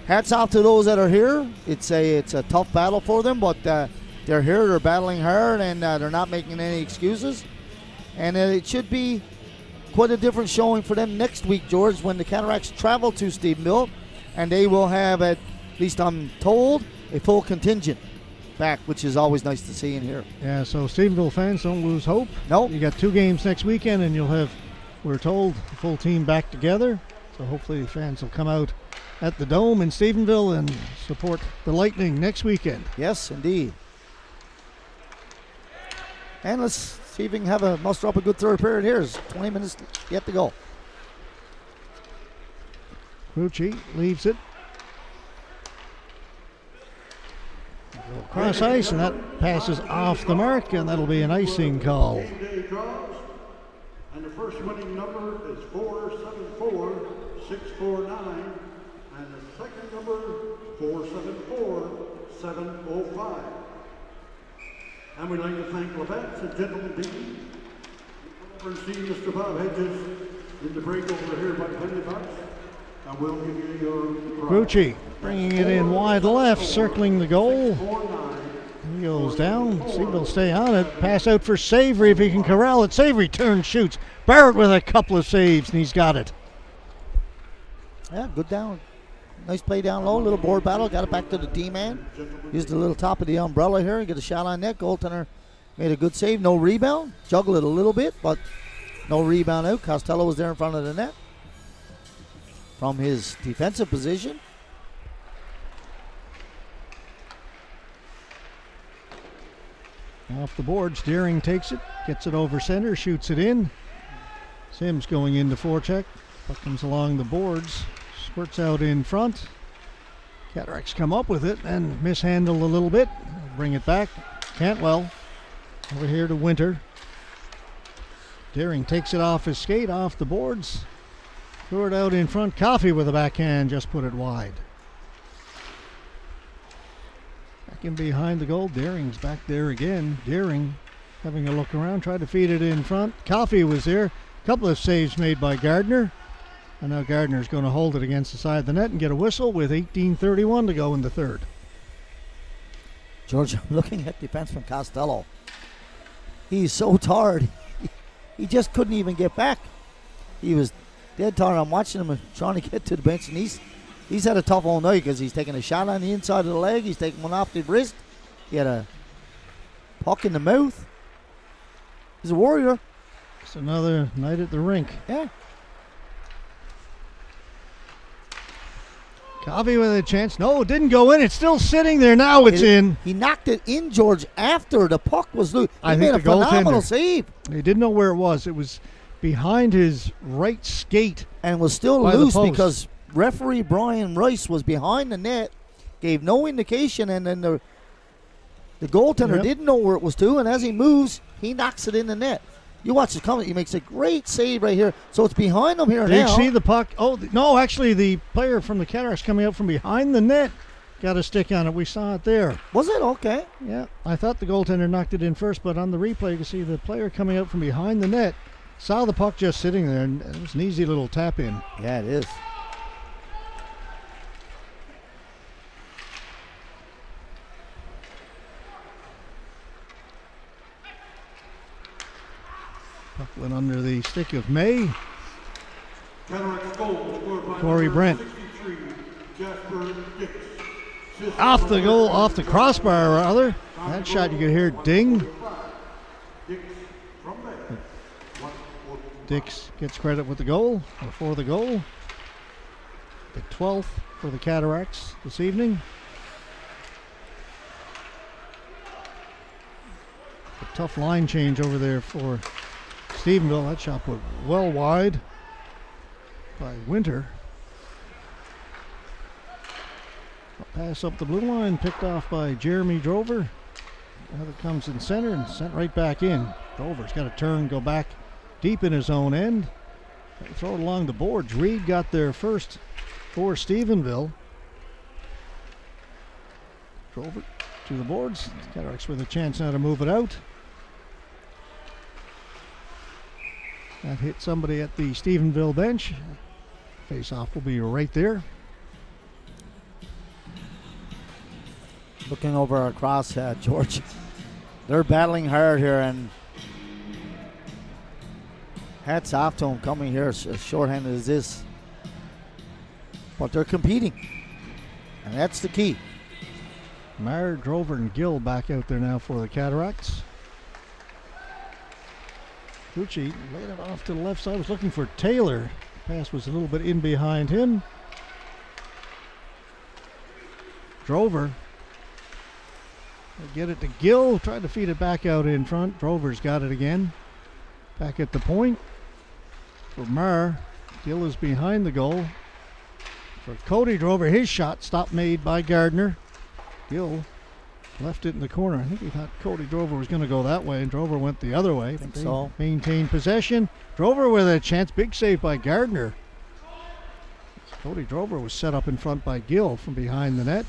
hats off to those that are here. It's a tough battle for them, but they're here, they're battling hard, and they're not making any excuses. And it should be quite a different showing for them next week, George, when the Cataracts travel to Stephenville, and they will have, at least I'm told, a full contingent back, which is always nice to see in here. Yeah, so Stephenville fans, don't lose hope. Nope. You got 2 games next weekend, and you'll have, we're told, the full team back together. So hopefully the fans will come out at the Dome in Stephenville and support the Lightning next weekend. Yes, indeed. And let's see if we can muster up a good third period here. There's 20 minutes yet to go. Crucci leaves it. Cross ice, and that passes off the mark, and that'll be an icing call. And the first winning number is 474-649, and the second number 474-705. And we'd like to thank Labatt's and Gentleman Team. Over and see Mr. Bob Hedges in the break over here by Penny Bucks. And we'll give you your prize. Crucci bringing it in wide left, circling the goal. He goes down. Steve will stay on it. Pass out for Savory if he can corral it. Savory turns, shoots. Barrett with a couple of saves, and he's got it. Yeah, good down. Nice play down low. Little board battle. Got it back to the D-man. Used the little top of the umbrella here and get a shot on net. Goaltender made a good save. No rebound. Juggled it a little bit, but no rebound out. Costello was there in front of the net from his defensive position. Off the boards, Deering takes it, gets it over center, shoots it in. Sims going into forecheck. Puck comes along the boards, squirts out in front. Cataracts come up with it and mishandle a little bit. Bring it back. Cantwell over here to Winter. Deering takes it off his skate, off the boards. Threw it out in front. Coffey with a backhand, just put it wide. Back in behind the goal. Deering's back there again. Deering having a look around, tried to feed it in front. Coffey was there. A couple of saves made by Gardner. And now Gardner's going to hold it against the side of the net and get a whistle with 18:31 to go in the third. George, I'm looking at defenseman Costello. He's so tired. He just couldn't even get back. He was dead tired. I'm watching him trying to get to the bench, and he's had a tough all night because he's taking a shot on the inside of the leg. He's taking one off the wrist. He had a puck in the mouth. He's a warrior. It's another night at the rink. Yeah. Coffey with a chance. No, it didn't go in. It's still sitting there. Now it's in. He knocked it in, George, after the puck was loose. I He think made a the goaltender- phenomenal save He didn't know where it was. It was behind his right skate. and was still By the loose post. because referee Brian Rice was behind the net, gave no indication, and then the goaltender Yep. didn't know where it was to, and as he moves, he knocks it in the net. You watch it coming. He makes a great save right here. So it's behind him here Did now. you see the puck? Oh, no, actually, the player from the Cataracts coming out from behind the net got a stick on it. We saw it there. Was it? Okay. Yeah, I thought the goaltender knocked it in first, but on the replay, you can see the player coming out from behind the net saw the puck just sitting there, and it was an easy little tap in. Yeah, it is. Puck went under the stick of May. Cataracts goal scored by Corey number Brent. 63, Jasper Dix. Off the goal, off the crossbar rather. That shot you could hear ding. Dix gets credit with the goal, or for the goal. The 12th for the Cataracts this evening. A tough line change over there for Stephenville. That shot put well wide by Winter. A pass up the blue line, picked off by Jeremy Drover. Now it comes in center and sent right back in. Drover's got to turn, go back deep in his own end. Throw it along the boards. Reed got there first for Stephenville. Drover to the boards. Cataracts with a chance now to move it out. That hit somebody at the Stephenville bench. Face-off will be right there. Looking over across, George. They're battling hard here, and hats off to them coming here as shorthanded as this. But they're competing, and that's the key. Meyer, Drover, and Gill back out there now for the Cataracts. Gucci laid it off to the left side, was looking for Taylor. Pass was a little bit in behind him. Drover get it to Gill, tried to feed it back out in front. Drover's got it again. Back at the point for Meyer. Gill is behind the goal. For Cody Drover, his shot stopped made by Gardner. Gill left it in the corner. I think he thought Cody Drover was going to go that way, and Drover went the other way. I think so. Maintained possession. Drover with a chance. Big save by Gardner. Cody Drover was set up in front by Gill from behind the net.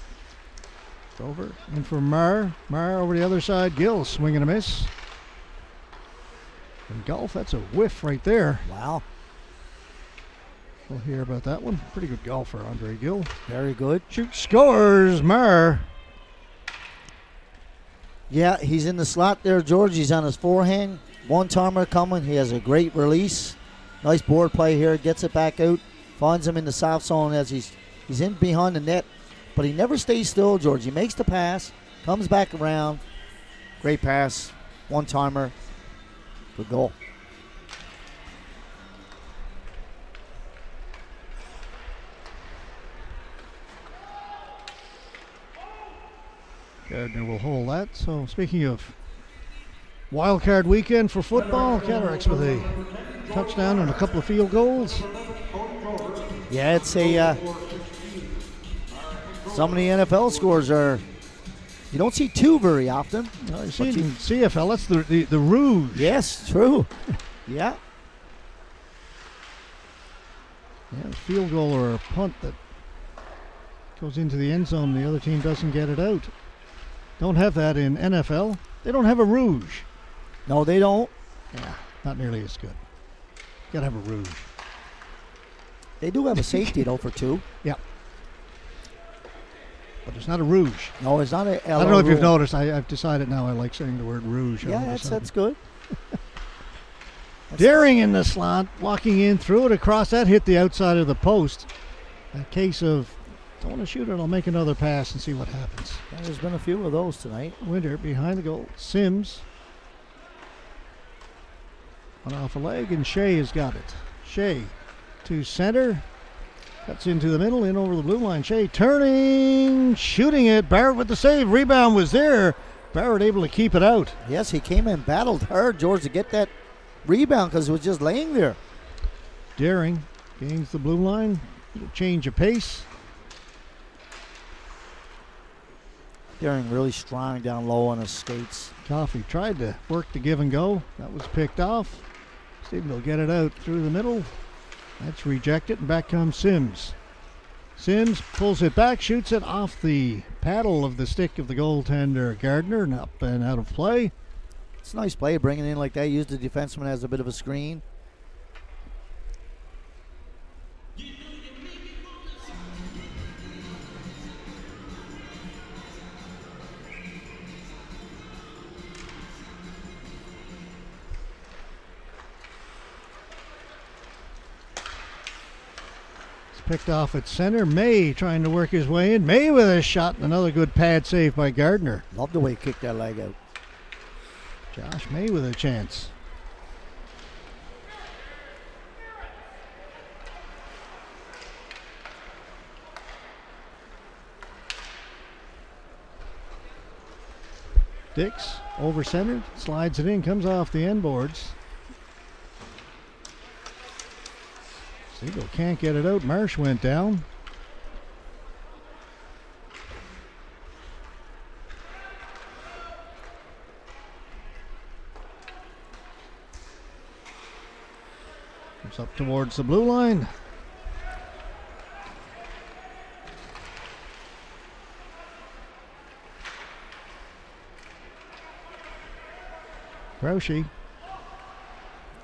Drover in for Meyer. Meyer over the other side. Gill swing and a miss. And golf, that's a whiff right there. Wow. We'll hear about that one. Pretty good golfer, Andre Gill. Very good. Shoot, scores, Meyer. Yeah, he's in the slot there, George. He's on his forehand. One-timer coming. He has a great release. Nice board play here. Gets it back out. Finds him in the soft zone as he's in behind the net. But he never stays still, George. He makes the pass. Comes back around. Great pass. One-timer. Good goal. Gardner will hold that. So speaking of wild card weekend for football, Cataracts with a touchdown and a couple of field goals. Yeah, it's a some of the NFL scores are, you don't see two very often. You see it in CFL. That's the rouge. Yes, true. Yeah. Yeah, a field goal or a punt that goes into the end zone, the other team doesn't get it out. Don't have that in NFL. They don't have a rouge. No, they don't. Yeah, not nearly as good. Gotta have a rouge. They do have a safety though for two. Yeah. But it's not a rouge. No, it's not a. I don't know if you've noticed. I've decided now I like saying the word rouge. Yeah, that's good. Daring in the slot, walking in, threw it across. That hit the outside of the post. A case of, don't want to shoot it, I'll make another pass and see what happens. Yeah, there's been a few of those tonight. Winter behind the goal. Sims. One off a leg, and Shea has got it. Shea to center. Cuts into the middle, in over the blue line. Shea turning, shooting it. Barrett with the save. Rebound was there. Barrett able to keep it out. Yes, he came in, battled hard, George, to get that rebound because it was just laying there. Daring gains the blue line. Change of pace. Daring really strong down low on his skates. Coffey tried to work the give and go. That was picked off. Stephen will get it out through the middle. That's rejected, and back comes Sims. Sims pulls it back, shoots it off the paddle of the stick of the goaltender Gardner, and up and out of play. It's a nice play, bringing it in like that. Use the defenseman as a bit of a screen. picked off at center. May trying to work his way in. May with a shot. Another good pad save by Gardner. Love the way he kicked that leg out. Josh May with a chance. Dix over centered, slides it in, comes off the end boards. Siegel can't get it out. Marsh went down. Comes up towards the blue line. Grouchy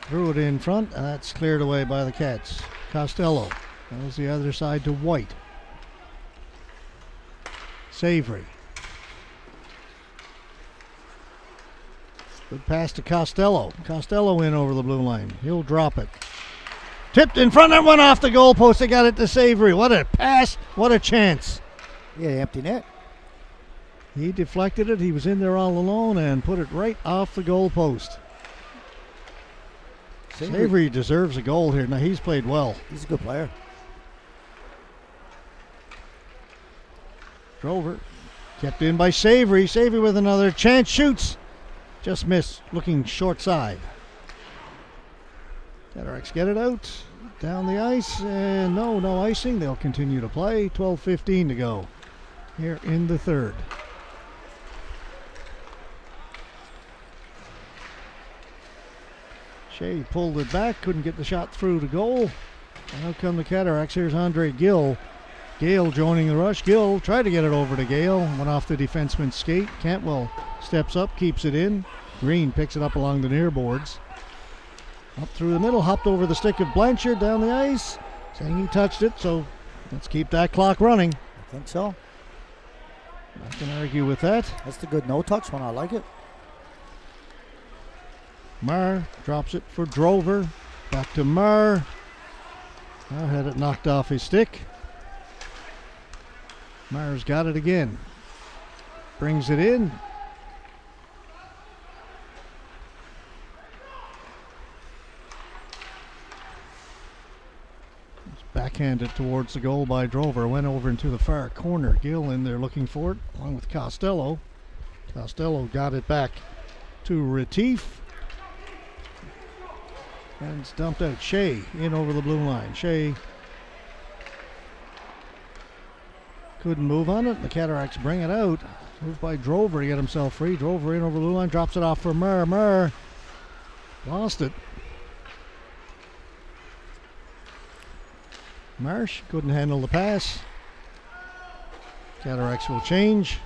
threw it in front, and that's cleared away by the Cats. Costello goes the other side to White. Savory. Good pass to Costello. Costello in over the blue line. He'll drop it. Tipped in front and went off the goalpost. They got it to Savory. What a pass. What a chance. Yeah, empty net. He deflected it. He was in there all alone and put it right off the goalpost. Savory deserves a goal here. Now, he's played well. He's a good player. Drover kept in by Savory. Savory with another chance. Shoots. Just missed. Looking short side. Cataracts get it out. Down the ice. And no icing. They'll continue to play. 12:15 to go here in the third. Shea pulled it back, couldn't get the shot through to goal. And out come the Cataracts. Here's Andre Gill. Gale joining the rush. Gill tried to get it over to Gale. Went off the defenseman's skate. Cantwell steps up, keeps it in. Green picks it up along the near boards. Up through the middle, hopped over the stick of Blanchard down the ice. Saying he touched it, so let's keep that clock running. I think so. Not going to argue with that. That's the good no-touch one. I like it. Marr drops it for Drover. Back to Marr. Now had it knocked off his stick. Marr's got it again. Brings it in. It's backhanded towards the goal by Drover. Went over into the far corner. Gill in there looking for it, along with Costello. Costello got it back to Retief. And it's dumped out. Shea in over the blue line. Shea couldn't move on it. The Cataracts bring it out. Moved by Drover to get himself free. Drover in over the blue line. Drops it off for Marr. Marr lost it. Marsh couldn't handle the pass. Cataracts will change.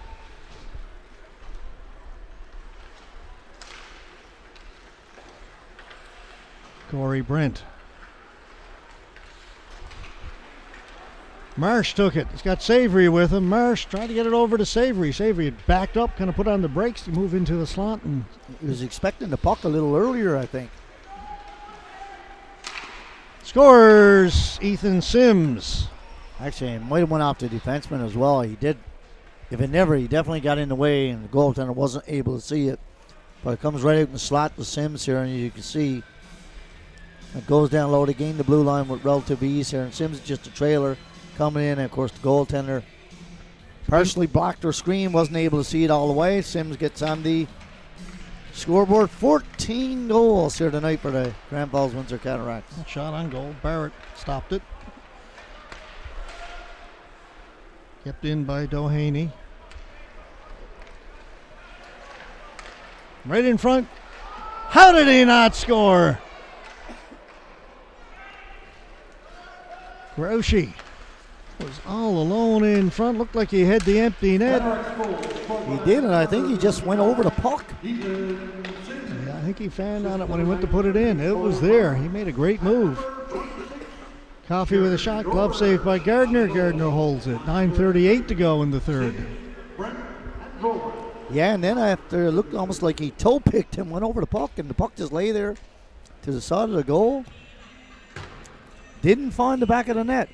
Corey Brent. Marsh took it. He's got Savory with him. Marsh tried to get it over to Savory. Savory had backed up, kind of put on the brakes to move into the slot. And he was expecting the puck a little earlier, I think. scores Ethan Sims. Actually, he might have went off the defenseman as well. He did. If it never, he definitely got in the way, and the goaltender wasn't able to see it. But it comes right out in the slot to Sims here, and you can see it goes down low to gain the blue line with relative ease here. And Sims is just a trailer coming in, and of course the goaltender partially blocked her screen, wasn't able to see it all the way. Sims gets on the scoreboard. 14 goals here tonight for the Grand Falls Windsor Cataracts. Shot on goal. Barrett stopped it. Kept in by Doheny. Right in front. How did he not score? Grouchy was all alone in front. Looked like he had the empty net. He did, and I think he just went over the puck. Yeah, I think he fanned on it when he went to put it in. It was there. He made a great move. Coffey with a shot. Glove saved by Gardner. Gardner holds it. 9:38 to go in the third. Yeah, and then after it looked almost like he toe picked him, went over the puck, and the puck just lay there to the side of the goal. Didn't find the back of the net.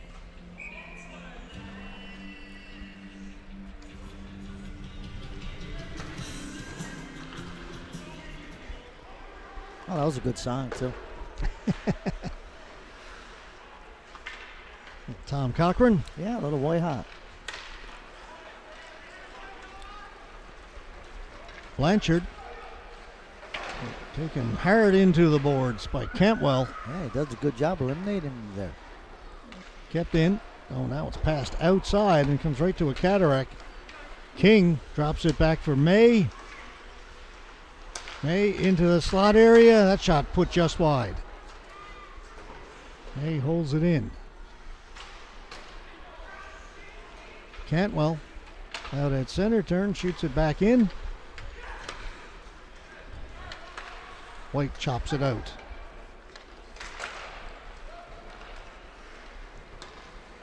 Oh, that was a good song, too. Tom Cochran. Yeah, a little white hot. Blanchard. Taken hard into the boards by Cantwell. Yeah, he does a good job eliminating him there. Kept in. Oh, now it's passed outside and comes right to a Cataract. King drops it back for May. May into the slot area. That shot put just wide. May holds it in. Cantwell out at center turn, shoots it back in. White chops it out.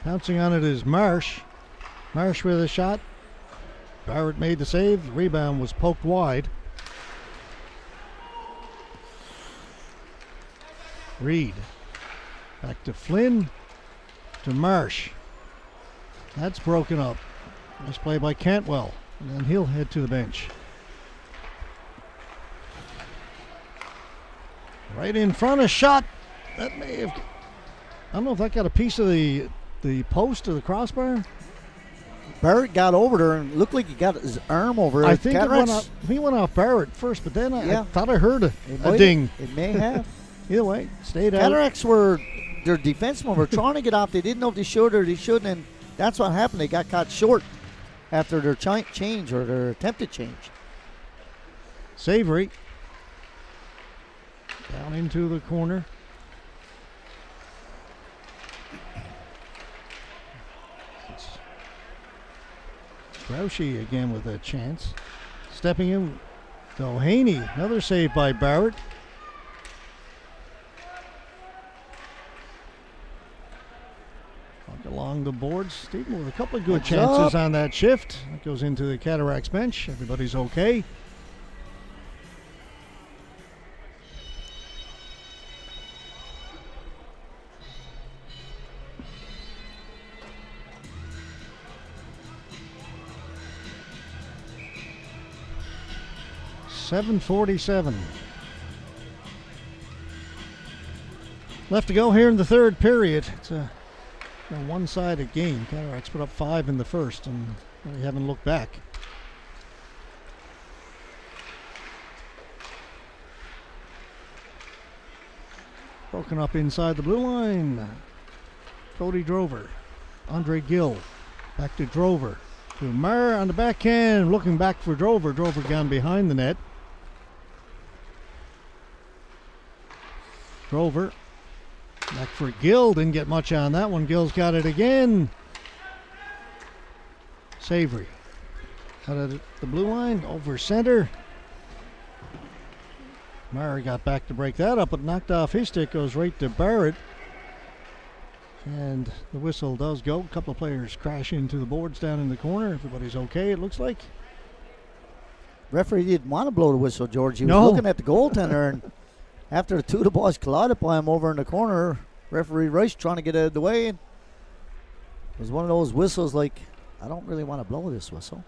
Pouncing on it is Marsh. Marsh with a shot. Barrett made the save. The rebound was poked wide. Reed. Back to Flynn. To Marsh. That's broken up. Nice play by Cantwell. And then he'll head to the bench. Right in front, a shot. That may have... I don't know if that got a piece of the post or the crossbar. Barrett got over there and looked like he got his arm over it. I think Cataracts, he went off Barrett first, but then I Yeah. thought I heard a might- ding. It may have. Either way, stayed out. Cataracts their defensemen were trying to get off. They didn't know if they should or they shouldn't, and that's what happened. They got caught short after their change or their attempted change. Savory. Down into the corner. Grouchy again with a chance. Stepping in. Doheny. Another save by Barrett. Walk along the boards. Stephen with a couple of good Heads chances up. on that shift. That goes into the Cataracts bench. Everybody's okay. .747 left to go here in the third period. It's a one-sided game. Cataracts put up 5 in the first and really haven't looked back. Broken up inside the blue line. Cody Drover. Andre Gill. Back to Drover. To Meyer on the backhand, looking back for Drover. Drover gone behind the net. Drover back for Gill. Didn't get much on that one. Gill's got it again. Savory out of the blue line over center. Meyer got back to break that up, but knocked off his stick. Goes right to Barrett. And the whistle does go. A couple of players crash into the boards down in the corner. Everybody's okay, it looks like. Referee didn't want to blow the whistle, George. He was No. looking at the goaltender, and after the two of the boys collided by him over in the corner, referee Rice trying to get out of the way. And it was one of those whistles like, I don't really want to blow this whistle.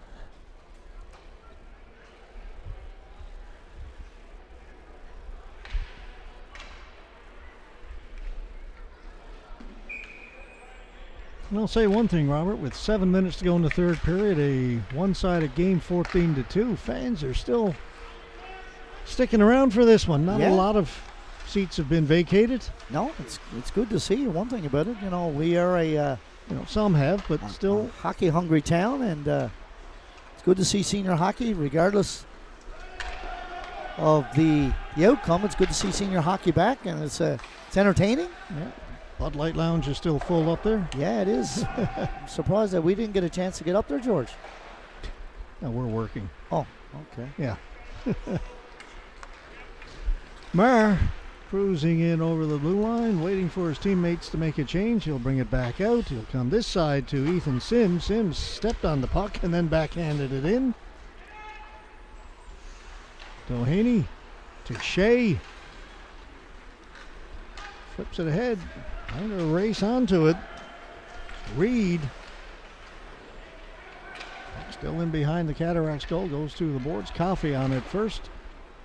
And I'll say one thing, Robert. With 7 minutes to go in the third period, a one-sided game, 14-2. Fans are still sticking around for this one. Not Yeah. a lot of seats have been vacated. No, it's good to see. One thing about it, we are a Some have, but still. hockey-hungry town, and it's good to see senior hockey, regardless of the outcome. It's good to see senior hockey back, and it's entertaining. Yeah. Bud Light Lounge is still full up there. Yeah, it is. I'm surprised that we didn't get a chance to get up there, George. No, we're working. Oh, okay. Yeah. Meyer cruising in over the blue line, waiting for his teammates to make a change. He'll bring it back out. He'll come this side to Ethan Sims. Sims stepped on the puck and then backhanded it in. Doheny to Shea. Flips it ahead. Trying to race onto it. Reed. Still in behind the Cataracts goal. Goes to the boards. Coffee on it first.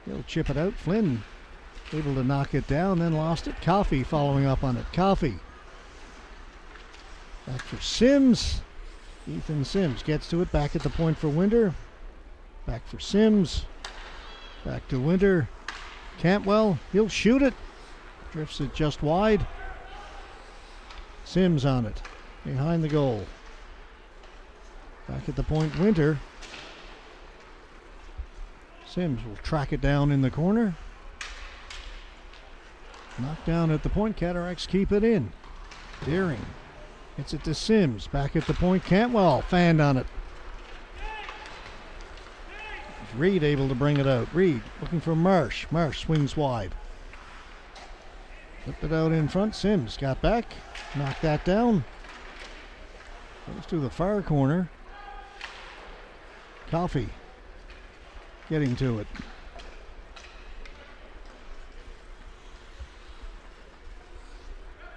He'll chip it out. Flynn able to knock it down, then lost it. Coffey following up on it. Coffey. Back for Sims. Ethan Sims gets to it. Back at the point for Winter. Back for Sims. Back to Winter. Cantwell. He'll shoot it. Drifts it just wide. Sims on it. Behind the goal. Back at the point, Winter. Sims will track it down in the corner. Knocked down at the point. Cataracts keep it in. Deering. Gets it to Sims. Back at the point. Cantwell fanned on it. Reed able to bring it out. Reed looking for Marsh. Marsh swings wide. Flipped it out in front. Sims got back. Knocked that down. Goes to the far corner. Coffey getting to it.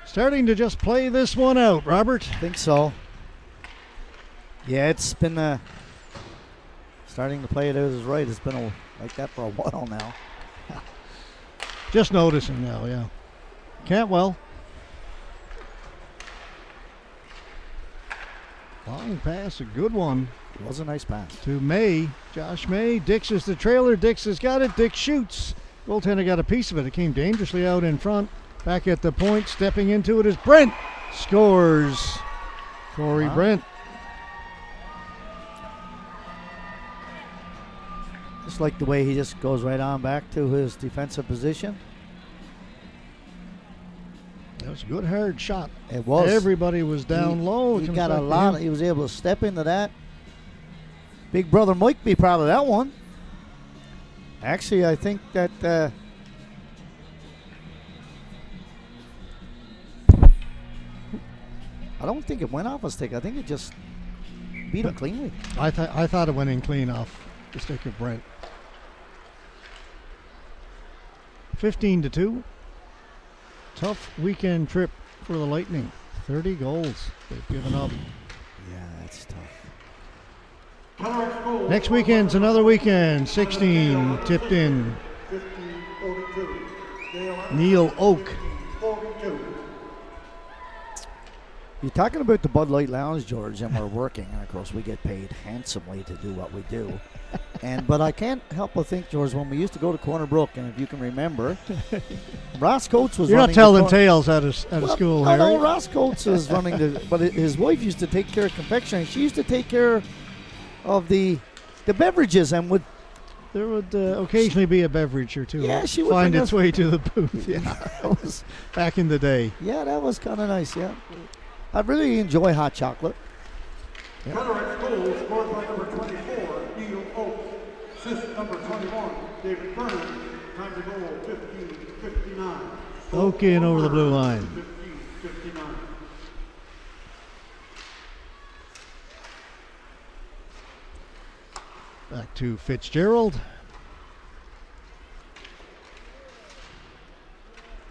Starting to just play this one out, Robert. I think so. Yeah, it's been starting to play it out is right. It's been like that for a while now. Just noticing now, yeah. Cantwell. Long pass, a good one. It was a nice pass. To May. Josh May. Dix is the trailer. Dix has got it. Dix shoots. Goaltender got a piece of it. It came dangerously out in front. Back at the point. Stepping into it is Brent. Scores. Corey Brent. Just like the way he just goes right on back to his defensive position. That was a good hard shot. It was. Everybody was down low. He It got comes a back to lot. him. He was able to step into that. Big brother Mike be proud of that one. Actually, I think that I don't think it went off a stick. I think it just beat him cleanly. I thought it went in clean off the stick of Brent. 15-2. Tough weekend trip for the Lightning. 30 goals they've given up. Yeah, that's tough. Cataracts goal. Next weekend's another weekend. 16 tipped in. 15-42. Neil Oak. 42. You're talking about the Bud Light Lounge, George, and we're working, and of course we get paid handsomely to do what we do. But I can't help but think, George, when we used to go to Corner Brook, and if you can remember, Ross Coates was You're running not telling the tales out of school, no, Harry. no, Ross Coates is running the, but his wife used to take care of confectionery. She used to take care of the beverages and would. There would occasionally be a beverage or two. Yeah, she would find bring its us- way to the booth. Yeah, That was, back in the day. yeah, that was kind of nice. Yeah, I really enjoy hot chocolate. Cataracts goal scored by number 24, Neil Oak. Assist number 21, David Burnham. Time to goal, 15-59. Oak in over the blue line. 15-59. Back to Fitzgerald.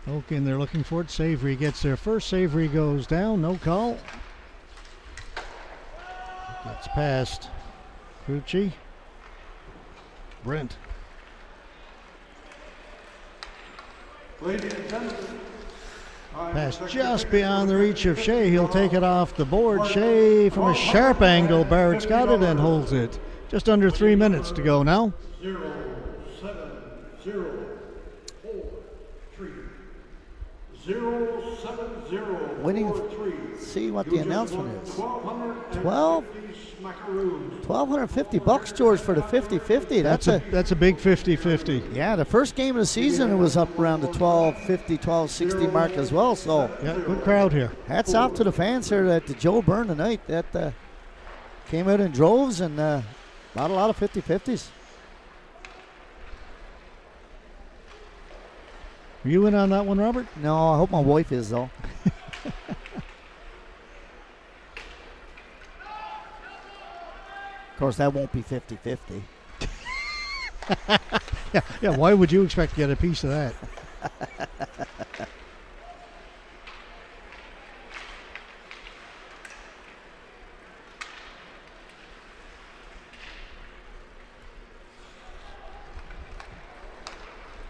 Oak in there looking for it. Savory gets there first. Savory goes down. No call. Gets past Crucci. Brent. Ladies and gentlemen, Pass just beyond the reach of Shea. He'll take it off the board. Shea from a sharp angle. Barrett's got it and holds it. Just under 3 minutes to go now. 07043. Waiting to see what the announcement is. 1,250 bucks, George, for the 50-50. That's a big 50-50. Yeah, the first game of the season it was up around the 1250, 1260 mark as well. So Yeah, good crowd here. hats off to the fans here at the Joe Byrne tonight that came out in droves and bought a lot of 50-50s. Are you in on that one, Robert? No, I hope my wife is though. Of course, that won't be 50-50. Yeah. Why would you expect to get a piece of that?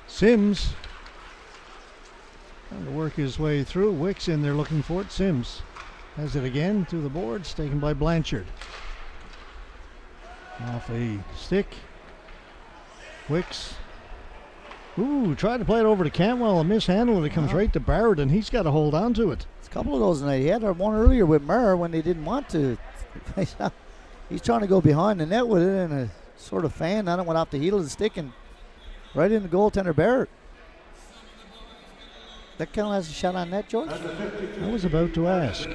Sims Trying to work his way through. Wicks in there looking for it. Sims has it again through the boards, taken by Blanchard. Off a stick. Wicks. Ooh, tried to play it over to Cantwell and mishandled it. It comes right to Barrett, and he's got to hold on to it. It's a couple of those tonight. He had one earlier with Murr when they didn't want to. He's trying to go behind the net with it, and a sort of fan on it went off the heel of the stick and right in the goaltender Barrett. That count as a shot on net, George? I was about to ask.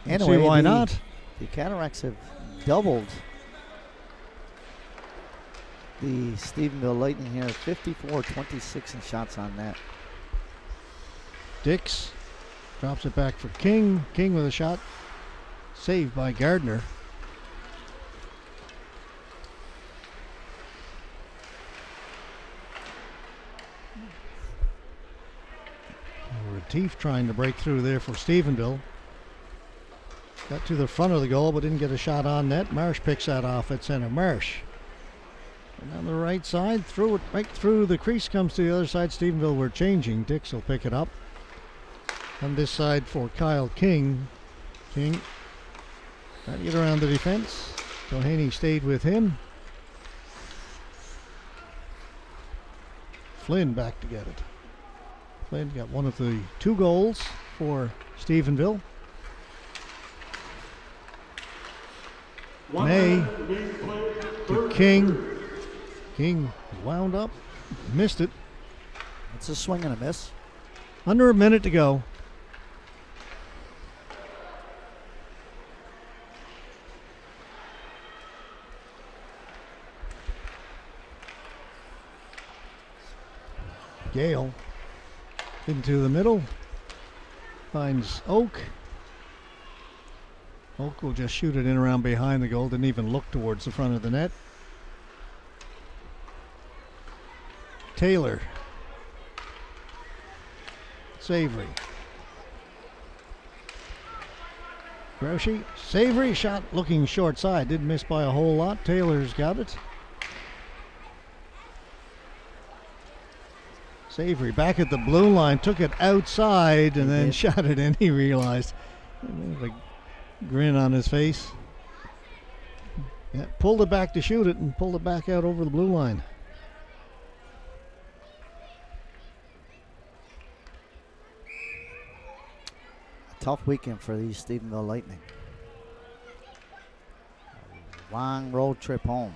Anyway, see why not? The Cataracts have doubled the Stephenville Lightning here, 54-26 in shots on net. Dix drops it back for King. King with a shot. Saved by Gardner. Retief trying to break through there for Stephenville. Got to the front of the goal, but didn't get a shot on net. Marsh picks that off at center. Marsh. And on the right side, through it right through the crease, comes to the other side. Stephenville were changing. Dix will pick it up. On this side for Kyle King. King trying to get around the defense. Doheny stayed with him. Flynn back to get it. Flynn got one of the 2 goals for Stephenville. May to King. King wound up, missed it. It's a swing and a miss. Under a minute to go. Gale into the middle. Finds Oak. Oak will just shoot it in around behind the goal. Didn't even look towards the front of the net. Taylor. Savory. Grouchy. Savory shot looking short side. Didn't miss by a whole lot. Taylor's got it. Savory back at the blue line. Took it outside and then shot it in. He realized. A grin on his face. Yeah, pulled it back to shoot it and pulled it back out over the blue line. Tough weekend for the Stephenville Lightning. Long road trip home.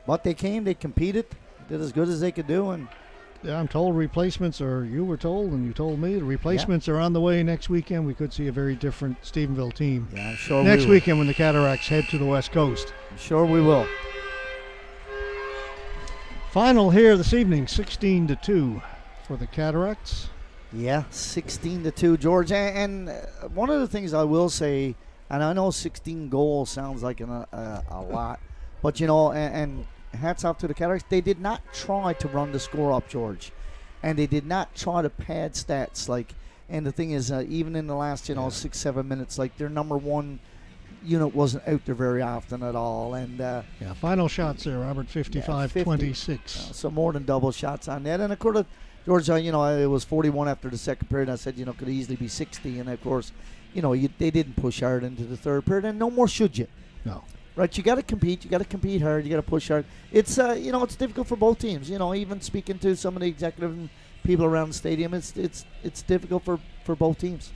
But they came, they competed, did as good as they could do, and yeah, I'm told replacements are, you were told and you told me, the replacements are on the way next weekend. We could see a very different Stephenville team I'm sure next weekend when the Cataracts head to the West Coast. I'm sure we will. Final here this evening, 16-2 for the Cataracts. Yeah, 16-2, George. And one of the things I will say, and I know 16 goals sounds like a lot, but you know, and hats off to the Cataracts, they did not try to run the score up, George, and they did not try to pad stats. Like, and the thing is, even in the last 6-7 minutes, like their number one unit wasn't out there very often at all. And final shots there, Robert, 55-26. So more than double shots on that, and of course. George, it was 41 after the second period. I said, could easily be 60. And, of course, they didn't push hard into the third period, and no more should you. No. Right, you got to compete. You got to compete hard. You got to push hard. It's, it's difficult for both teams. Even speaking to some of the executive and people around the stadium, it's difficult for both teams.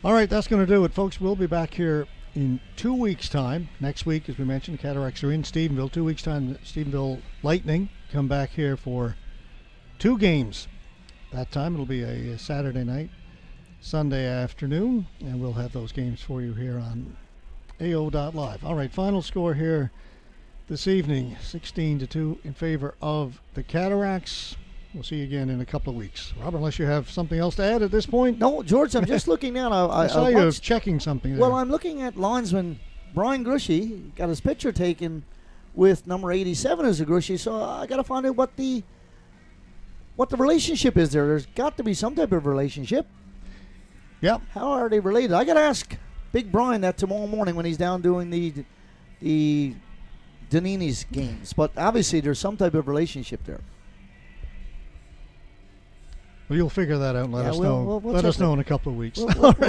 All right, that's going to do it, folks. We'll be back here in 2 weeks' time. Next week, as we mentioned, the Cataracts are in Stephenville. 2 weeks' time, Stephenville Lightning come back here for 2 games. That time it'll be a Saturday night, Sunday afternoon, and we'll have those games for you here on AO.live. All right, final score here this evening, 16-2 in favor of the Cataracts. We'll see you again in a couple of weeks. Robert, unless you have something else to add at this point? No, George, I'm just looking down. I saw you checking something there. Well, I'm looking at linesman Brian Grushy. Got his picture taken with number 87 as a Grushy, so I got to find out what the relationship is there. There's got to be some type of relationship. Yep. How are they related? I got to ask Big Brian that tomorrow morning when he's down doing the Danini's games. But obviously there's some type of relationship there. Well, you'll figure that out and let Yeah, us we'll- know. we'll let check us know in a couple of weeks.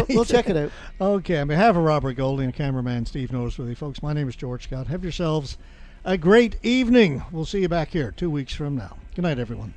We'll check it out. Okay, on behalf of Robert Goldie and cameraman Steve Noseworthy, folks, my name is George Scott. Have yourselves a great evening. We'll see you back here 2 weeks from now. Good night, everyone.